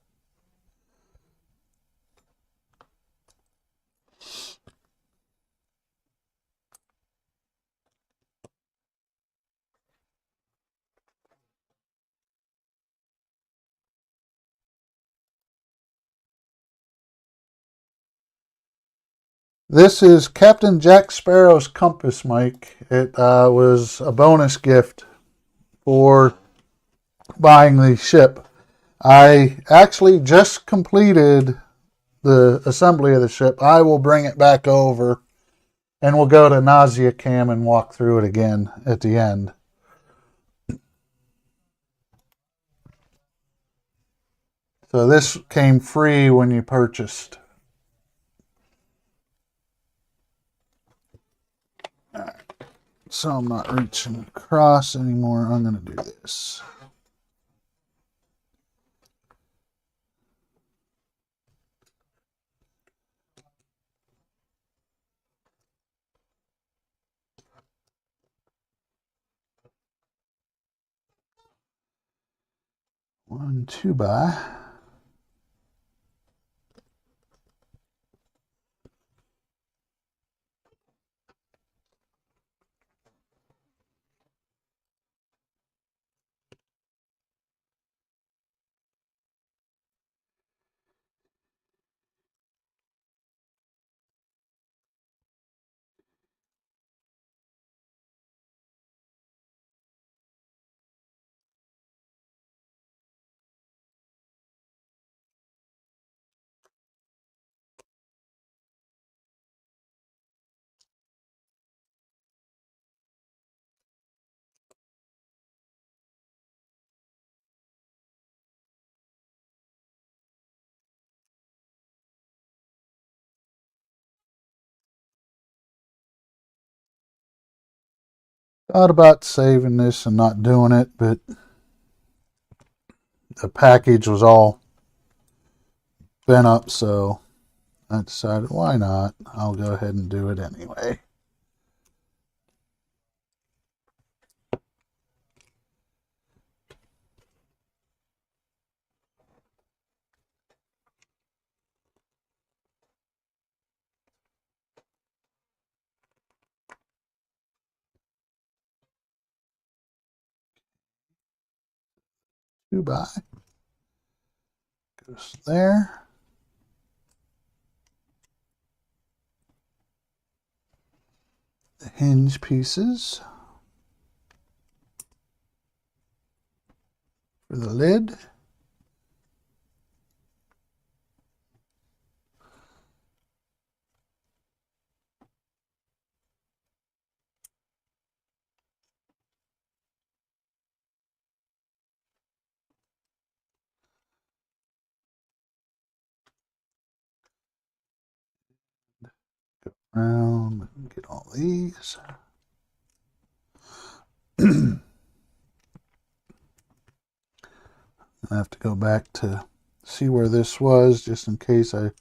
This is Captain Jack Sparrow's compass mic. It was a bonus gift for buying the ship. I actually just completed the assembly of the ship. I will bring it back over and we'll go to Nausea Cam and walk through it again at the end. So this came free when you purchased. All right. So I'm not reaching across anymore. I'm going to do this. One 2x. Thought about saving this and not doing it, but the package was all bent up, so I decided why not? I'll go ahead and do it anyway. Goodbye. Goes there. The hinge pieces for the lid. Go around and get all these. I have to go back to see where this was, just in case I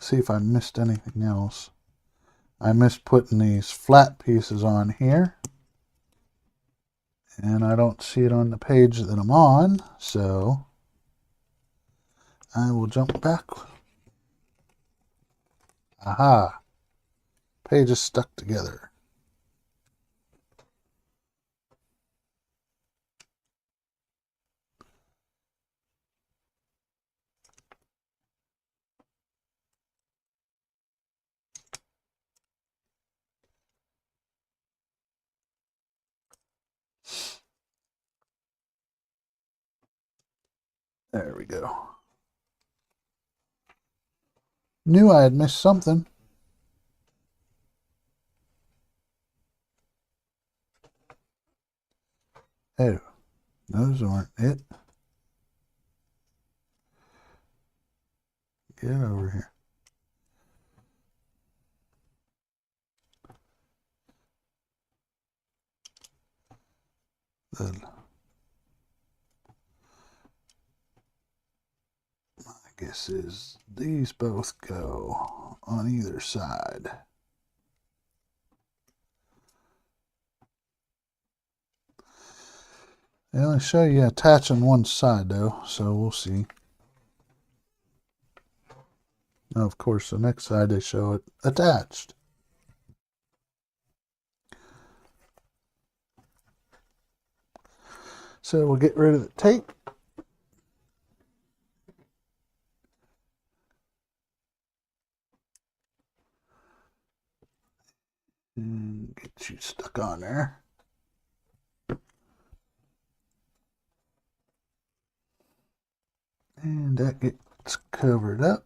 see if I missed anything else. I missed putting these flat pieces on here, and I don't see it on the page that I'm on, so I will jump back. Aha! Pages stuck together. There we go. Knew I had missed something. Oh, those aren't it. Get over here. My guess is these both go on either side. They only show you attaching one side though, so we'll see. Now, of course, the next side they show it attached. So we'll get rid of the tape. And get you stuck on there. And that gets covered up.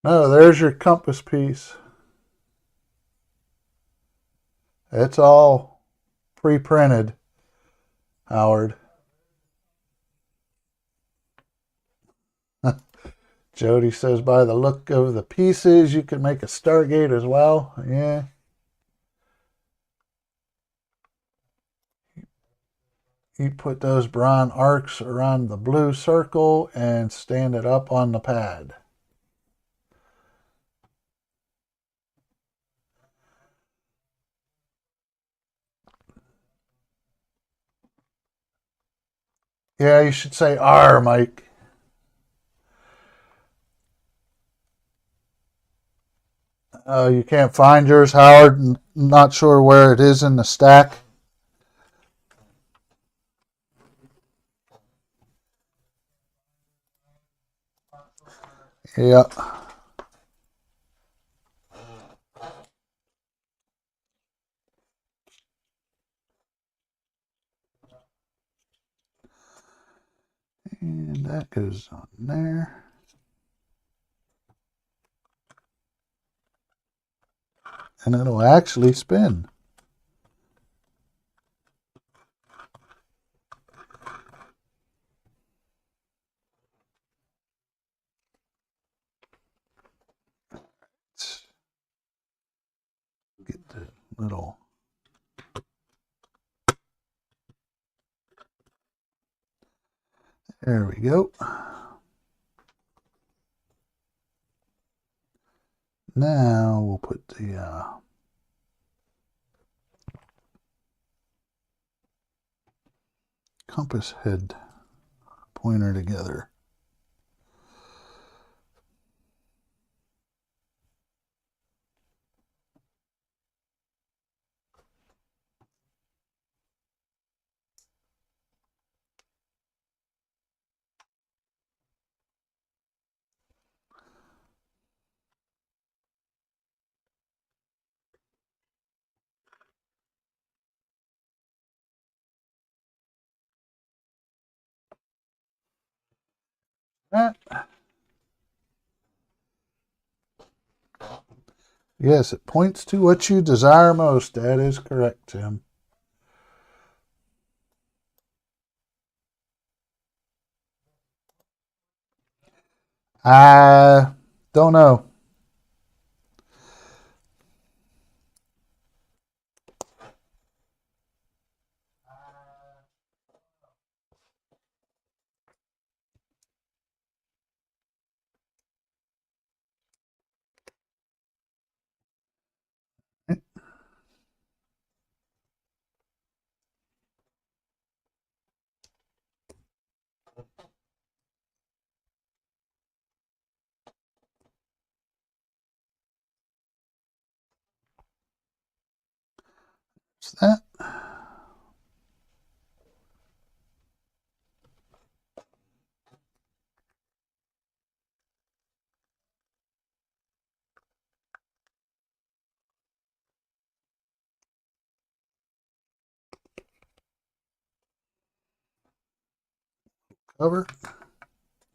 Oh, there's your compass piece. It's all pre-printed, Howard. Jody says by the look of the pieces, you could make a Stargate as well. Yeah. You put those brown arcs around the blue circle and stand it up on the pad. Yeah, you should say R, Mike. You can't find yours, Howard? Not sure where it is in the stack? Yeah. And that goes on there. And it'll actually spin. Let's get the little... There we go. Now we'll put the compass head pointer together. That. Yes, it points to what you desire most. That is correct, Tim. I don't know. What's that? Cover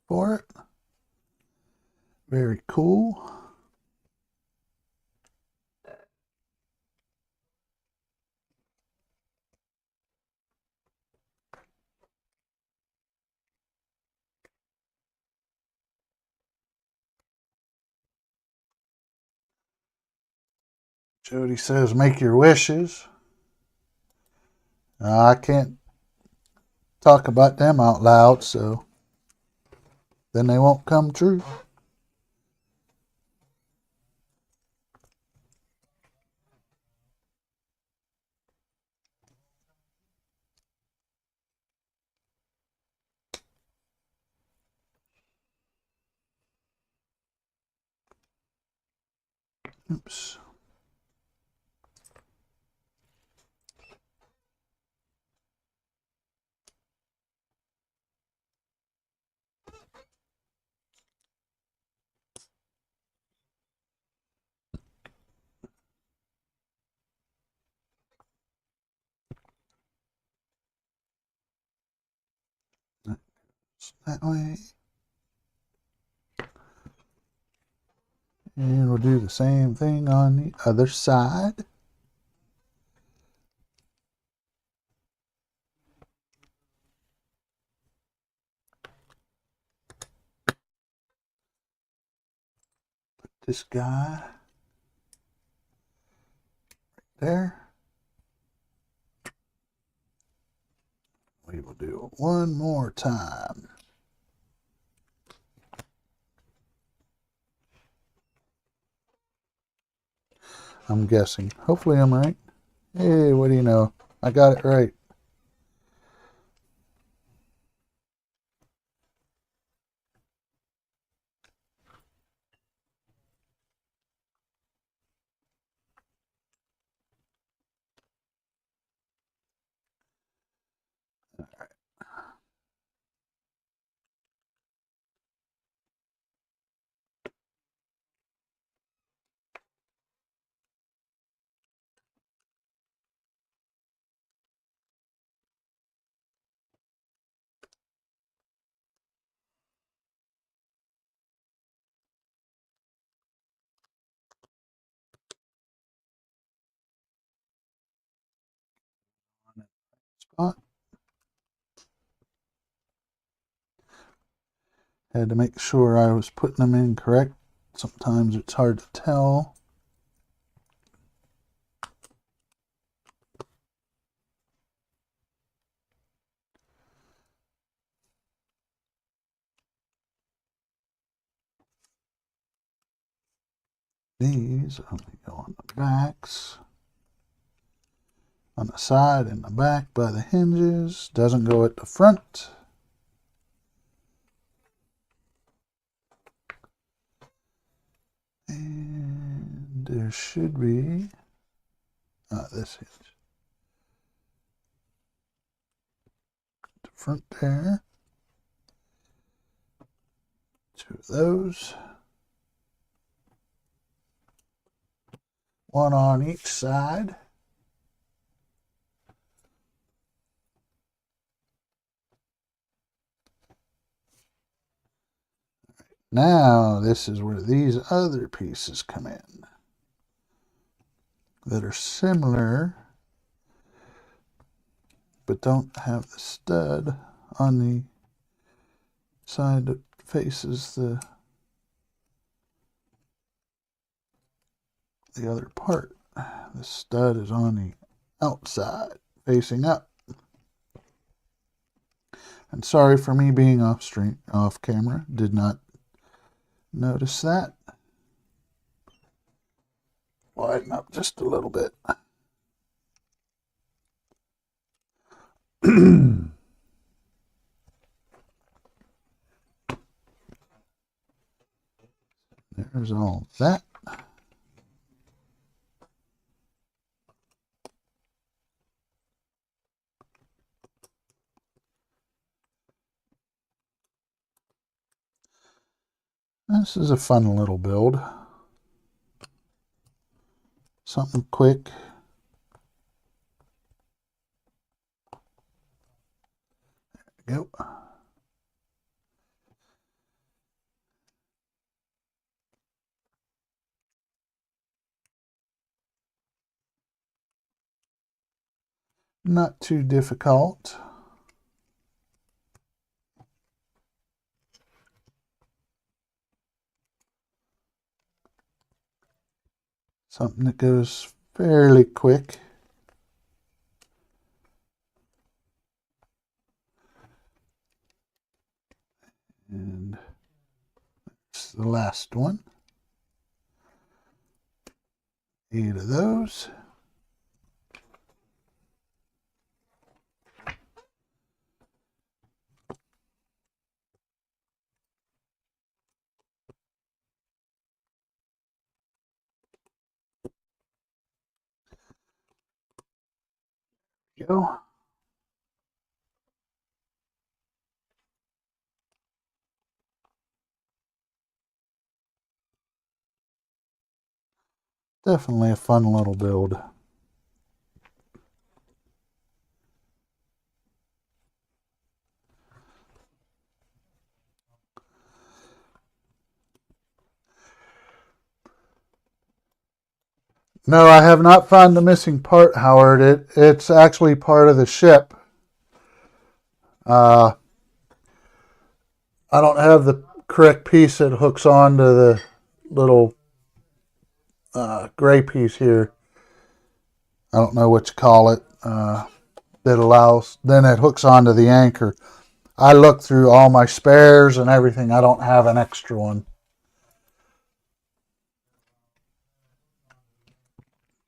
for it. Very cool. Jody says, make your wishes. I can't talk about them out loud, so then they won't come true. Oops. That way. And we'll do the same thing on the other side. Put this guy there. We will do it one more time. I'm guessing. Hopefully I'm right. Hey, what do you know? I got it right. Spot. Had to make sure I was putting them in correct. Sometimes it's hard to tell. These only go on the backs. On the side and the back by the hinges. Doesn't go at the front. And there should be this hinge. The front there. Two of those. One on each side. Now this is where these other pieces come in that are similar but don't have the stud on the side that faces the other part. The stud is on the outside facing up. And sorry for me being off camera. Did not notice that. Widen up just a little bit. There's all that. This is a fun little build. Something quick. There we go. Not too difficult. Something that goes fairly quick. And that's the last one. 8 of those. we go. Definitely a fun little build. No, I have not found the missing part, Howard. It's actually part of the ship. I don't have the correct piece that hooks onto the little gray piece here. I don't know what you call it. That allows, then it hooks onto the anchor. I looked through all my spares and everything. I don't have an extra one.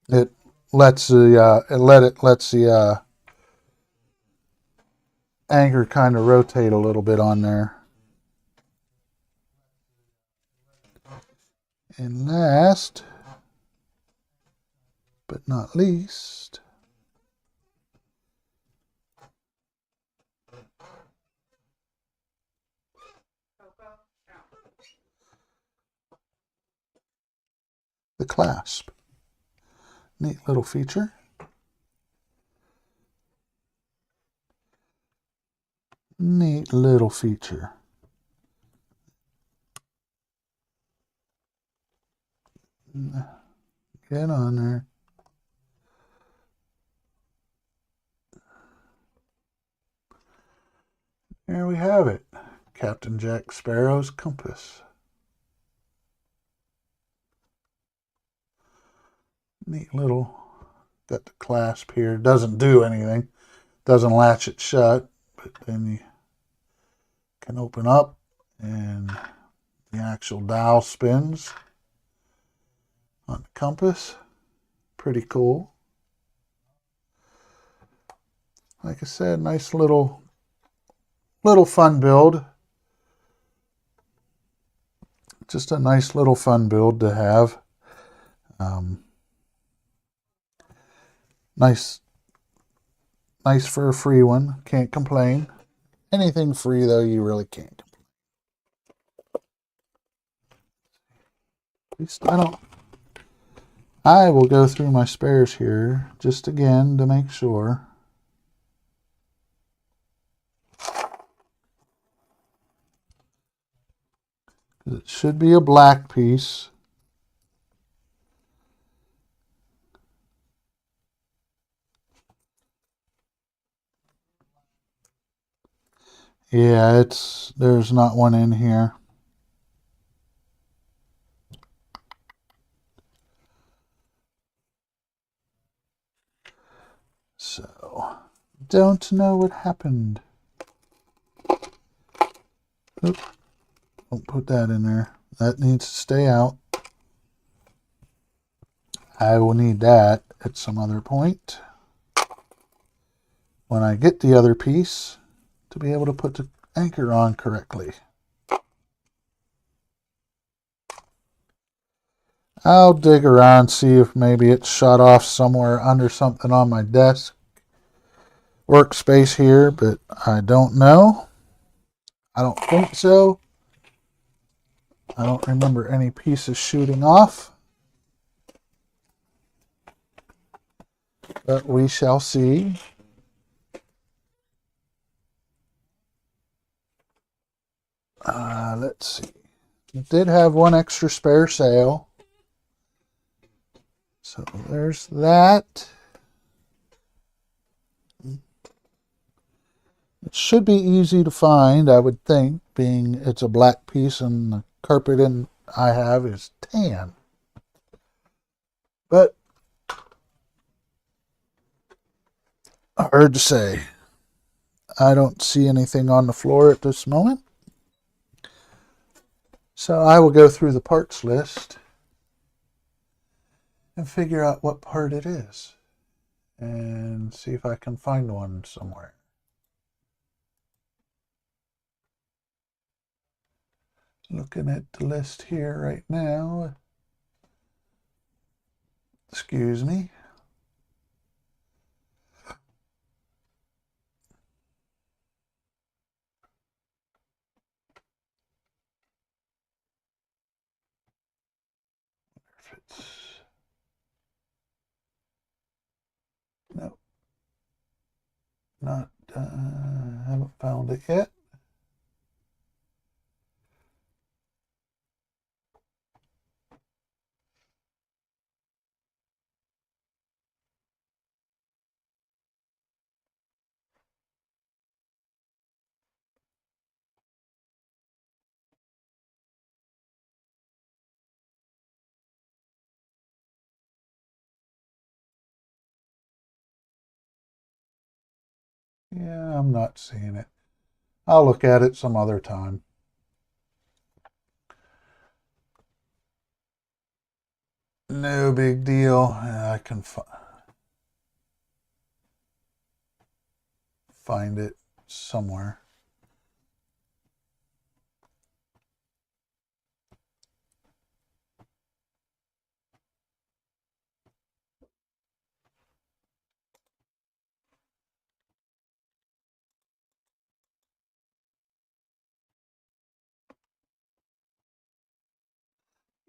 It lets the anchor kind of rotate a little bit on there. And last but not least, the clasp. Neat little feature. Neat little feature. Get on there. There we have it. Captain Jack Sparrow's compass. Neat little, got the clasp here. Doesn't do anything. Doesn't latch it shut, but then you can open up and the actual dial spins on the compass. Pretty cool. Like I said, nice little fun build. Just a nice little fun build to have. Nice for a free one. Can't complain. Anything free, though, you really can't complain. At least I don't. I will go through my spares here just again to make sure. It should be a black piece. Yeah, there's not one in here. So, don't know what happened. Oop. Don't put that in there. That needs to stay out. I will need that at some other point when I get the other piece to be able to put the anchor on correctly. I'll dig around, see if maybe it's shut off somewhere under something on my desk workspace here, but I don't know. I don't think so. I don't remember any pieces shooting off. But we shall see. Let's see. It did have one extra spare sail. So there's that. It should be easy to find, I would think, being it's a black piece and the carpet I have is tan. But hard to say. I don't see anything on the floor at this moment. So I will go through the parts list and figure out what part it is and see if I can find one somewhere. Looking at the list here right now. Excuse me. if it's... No. Not, haven't found it yet. Yeah, I'm not seeing it. I'll look at it some other time. No big deal. I can find it somewhere.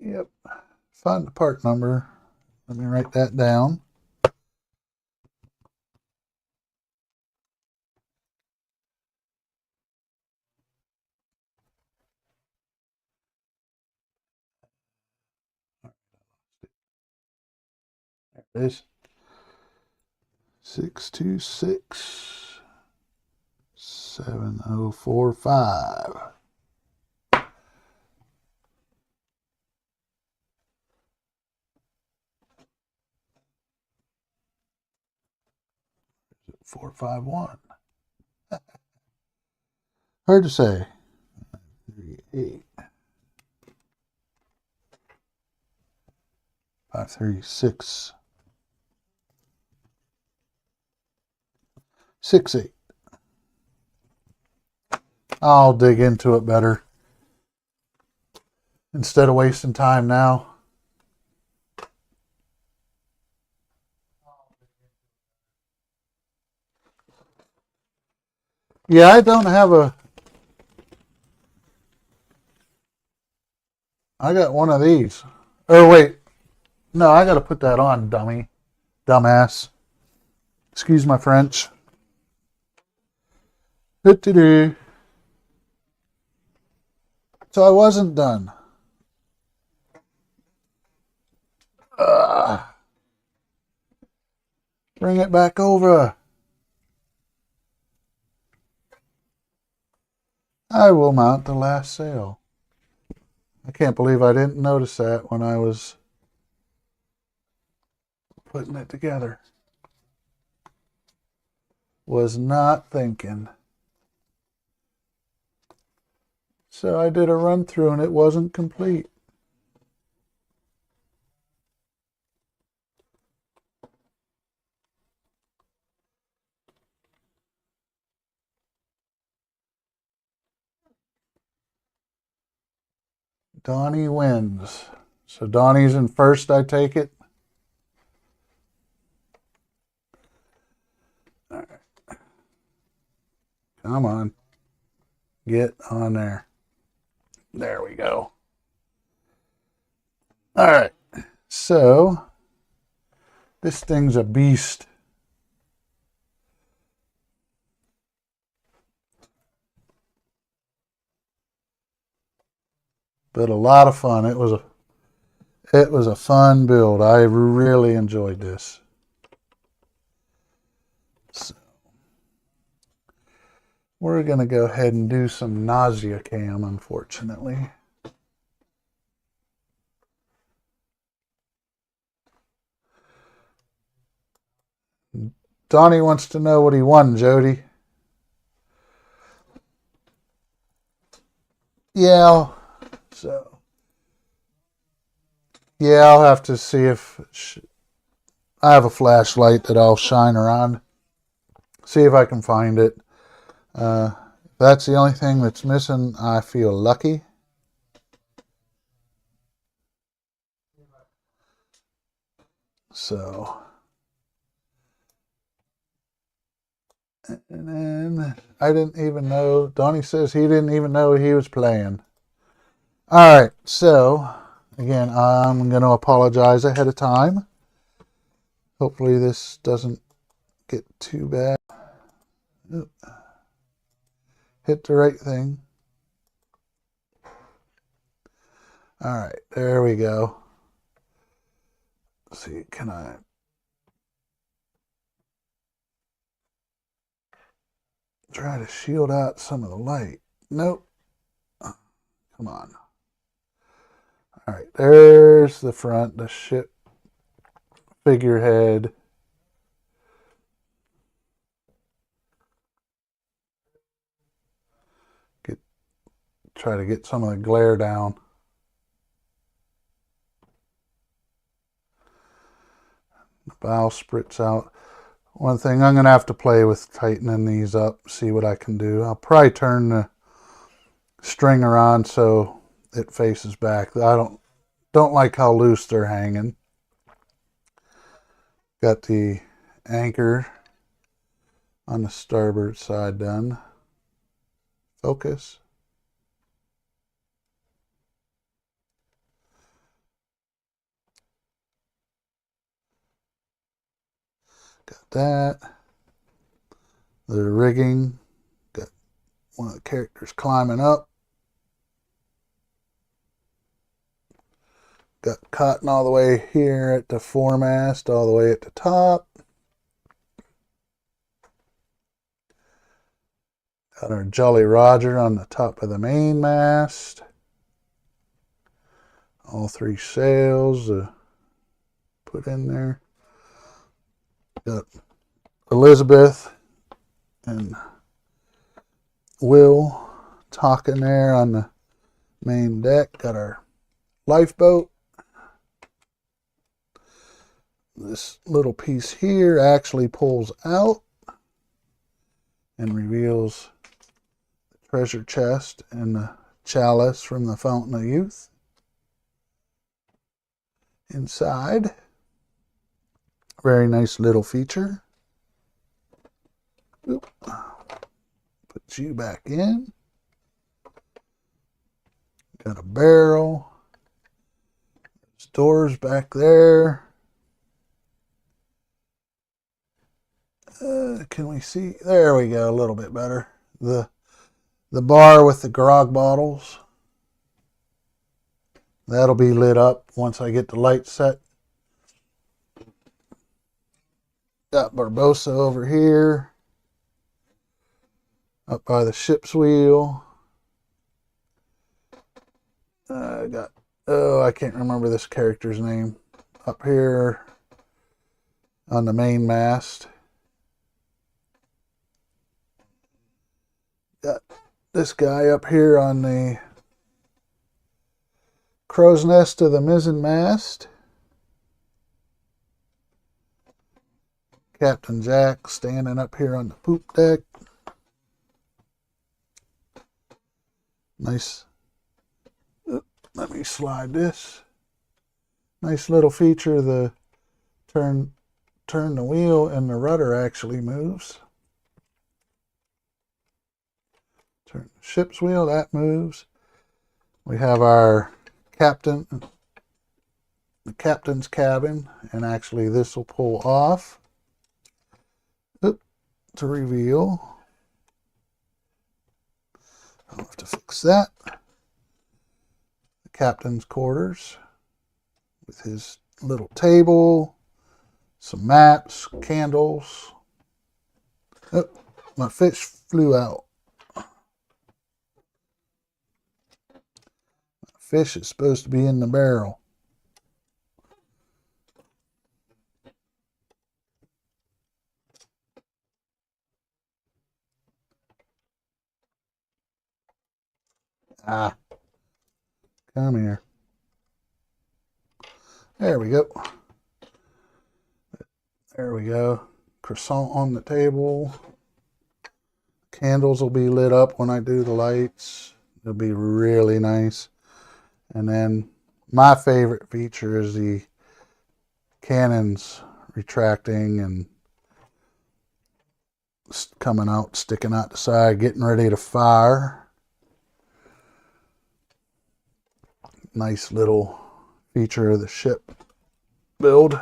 Yep. Find the part number. Let me write that down. There it is. 626 7045. Is it 451? Hard to say. 38. 536. 68. I'll dig into it better instead of wasting time now. Yeah, I don't have a... I got one of these. Oh, wait. No, I got to put that on, dummy. Dumbass. Excuse my French. So I wasn't done. Bring it back over. I will mount the last sail. I can't believe I didn't notice that when I was putting it together. Was not thinking. So I did a run through and it wasn't complete. Donnie wins. So Donnie's in first, I take it. All right. Come on. Get on there. There we go. All right. So this thing's a beast. But a lot of fun. It was a fun build. I really enjoyed this. So we're going to go ahead and do some nausea cam, unfortunately. Donnie wants to know what he won, Jody. Yeah. So, yeah, I'll have to see if I have a flashlight that I'll shine around. See if I can find it. If that's the only thing that's missing, I feel lucky. So, and then I didn't even know. Donnie says he didn't even know he was playing. All right, so Again, I'm going to apologize ahead of time. Hopefully this doesn't get too bad. Oop. Hit the right thing. All right, there we go. Let's see, can I... try to shield out some of the light? Nope. Come on. All right, there's the front, the ship figurehead. Try to get some of the glare down. The bow spritz out. One thing, I'm going to have to play with tightening these up, see what I can do. I'll probably turn the stringer on so it faces back. I don't like how loose they're hanging. Got the anchor on the starboard side done. Focus. Got that. The rigging. Got one of the characters climbing up. Got cotton all the way here at the foremast, all the way at the top. Got our Jolly Roger on the top of the main mast. All 3 sails put in there. Got Elizabeth and Will talking there on the main deck. Got our lifeboat. This little piece here actually pulls out and reveals the treasure chest and the chalice from the Fountain of Youth. Inside, very nice little feature. Oop. Put you back in. Got a barrel. There's doors back there. Can we see? There we go, a little bit better. The bar with the grog bottles. That'll be lit up once I get the light set. Got Barbosa over here. Up by the ship's wheel. I got, I can't remember this character's name. Up here on the main mast. Got this guy up here on the crow's nest of the mizzen mast. Captain Jack standing up here on the poop deck. Nice. Let me slide this. Nice little feature. The turn the wheel and the rudder actually moves. Turn the ship's wheel, that moves. We have our captain, the captain's cabin, and actually this will pull off to reveal. I'll have to fix that. The captain's quarters with his little table, some maps, candles. Oh, my fish flew out. Fish is supposed to be in the barrel. Ah, come here. There we go. There we go. Croissant on the table. Candles will be lit up when I do the lights. It'll be really nice. And then my favorite feature is the cannons retracting and coming out, sticking out the side, getting ready to fire. Nice little feature of the ship build.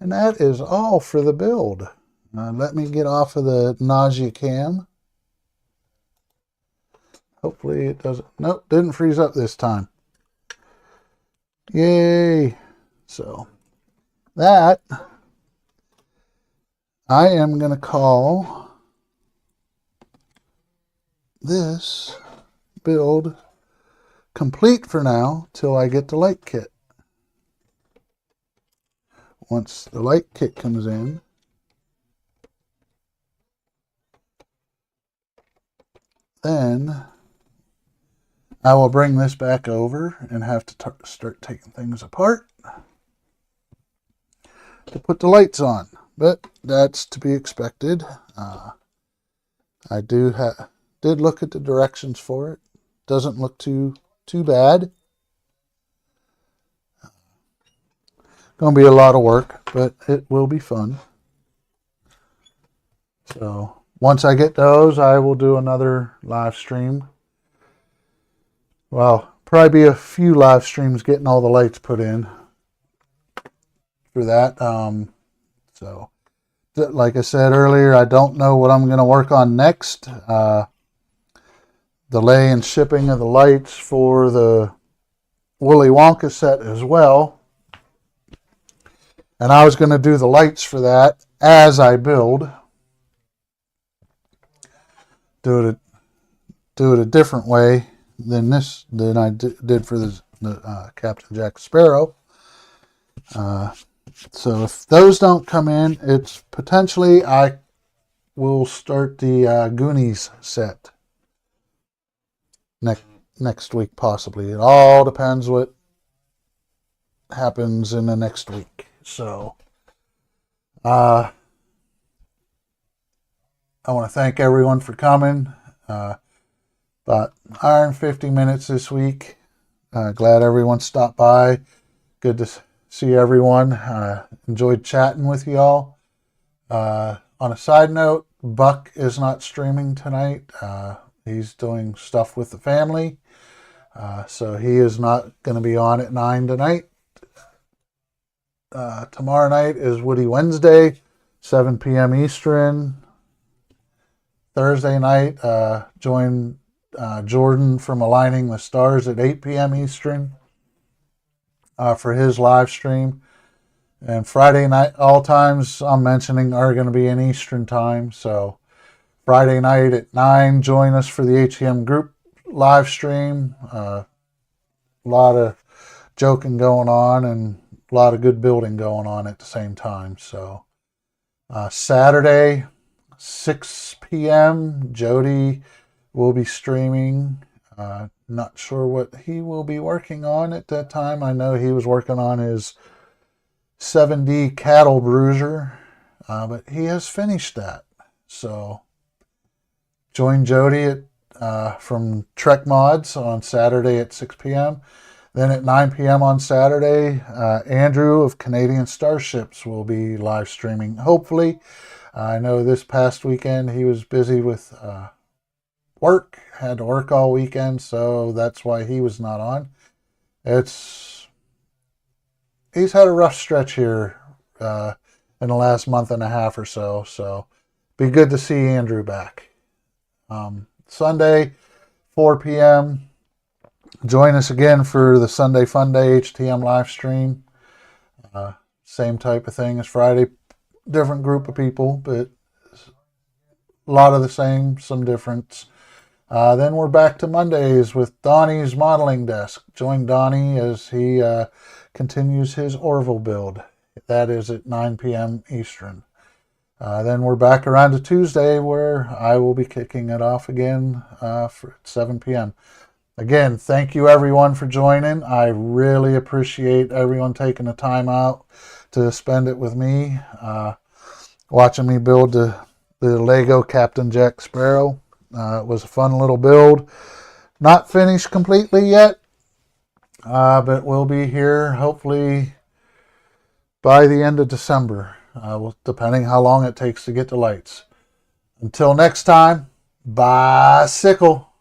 And that is all for the build. Let me get off of the nausea cam. Hopefully it doesn't. Nope, didn't freeze up this time. Yay! So that I am going to call this build complete for now till I get the light kit. Once the light kit comes in, then I will bring this back over and have to start taking things apart to put the lights on. But that's to be expected. I did look at the directions for it. Doesn't look too bad. Going to be a lot of work, but it will be fun. So once I get those, I will do another live stream. Well, probably be a few live streams getting all the lights put in for that. So like I said earlier, I don't know what I'm going to work on next. Delay and shipping of the lights for the Willy Wonka set as well. And I was going to do the lights for that as I build. Do it a different way than I did for the Captain Jack Sparrow. So if those don't come in, it's potentially I will start the Goonies set next week possibly. It all depends what happens in the next week. So I want to thank everyone for coming. About hour and 50 minutes this week. Glad everyone stopped by. Good to see everyone. Enjoyed chatting with y'all. On a side note, Buck is not streaming tonight. He's doing stuff with the family. So he is not going to be on at 9 tonight. Tomorrow night is Woody Wednesday, 7 p.m. Eastern. Thursday night, join Jordan from Aligning the Stars at 8 p.m. Eastern for his live stream. And Friday night, all times I'm mentioning are going to be in Eastern time. So Friday night at 9, join us for the HCM group live stream. A lot of joking going on and a lot of good building going on at the same time. So Saturday, 6 p.m., Jody will be streaming. Not sure what he will be working on at that time. I know he was working on his 7D cattle bruiser, but he has finished that. So join Jody from Trek Mods on Saturday at 6 p.m. Then at 9 p.m. on Saturday, Andrew of Canadian Starships will be live streaming, hopefully. I know this past weekend he was busy with work, had to work all weekend, so that's why he was not on. He's had a rough stretch here in the last month and a half or so, so be good to see Andrew back. Sunday, 4 p.m., join us again for the Sunday Fun Day HTM live stream. Same type of thing as Friday. Different group of people, but a lot of the same, some difference. Then we're back to Mondays with Donnie's Modeling Desk. Join Donnie as he continues his Orville build. That is at 9 p.m. Eastern. Then we're back around to Tuesday where I will be kicking it off again for 7 p.m. Again, thank you everyone for joining. I really appreciate everyone taking the time out to spend it with me, watching me build the Lego Captain Jack Sparrow. It was a fun little build. Not finished completely yet, but we'll be here hopefully by the end of December, depending how long it takes to get the lights. Until next time, bicycle.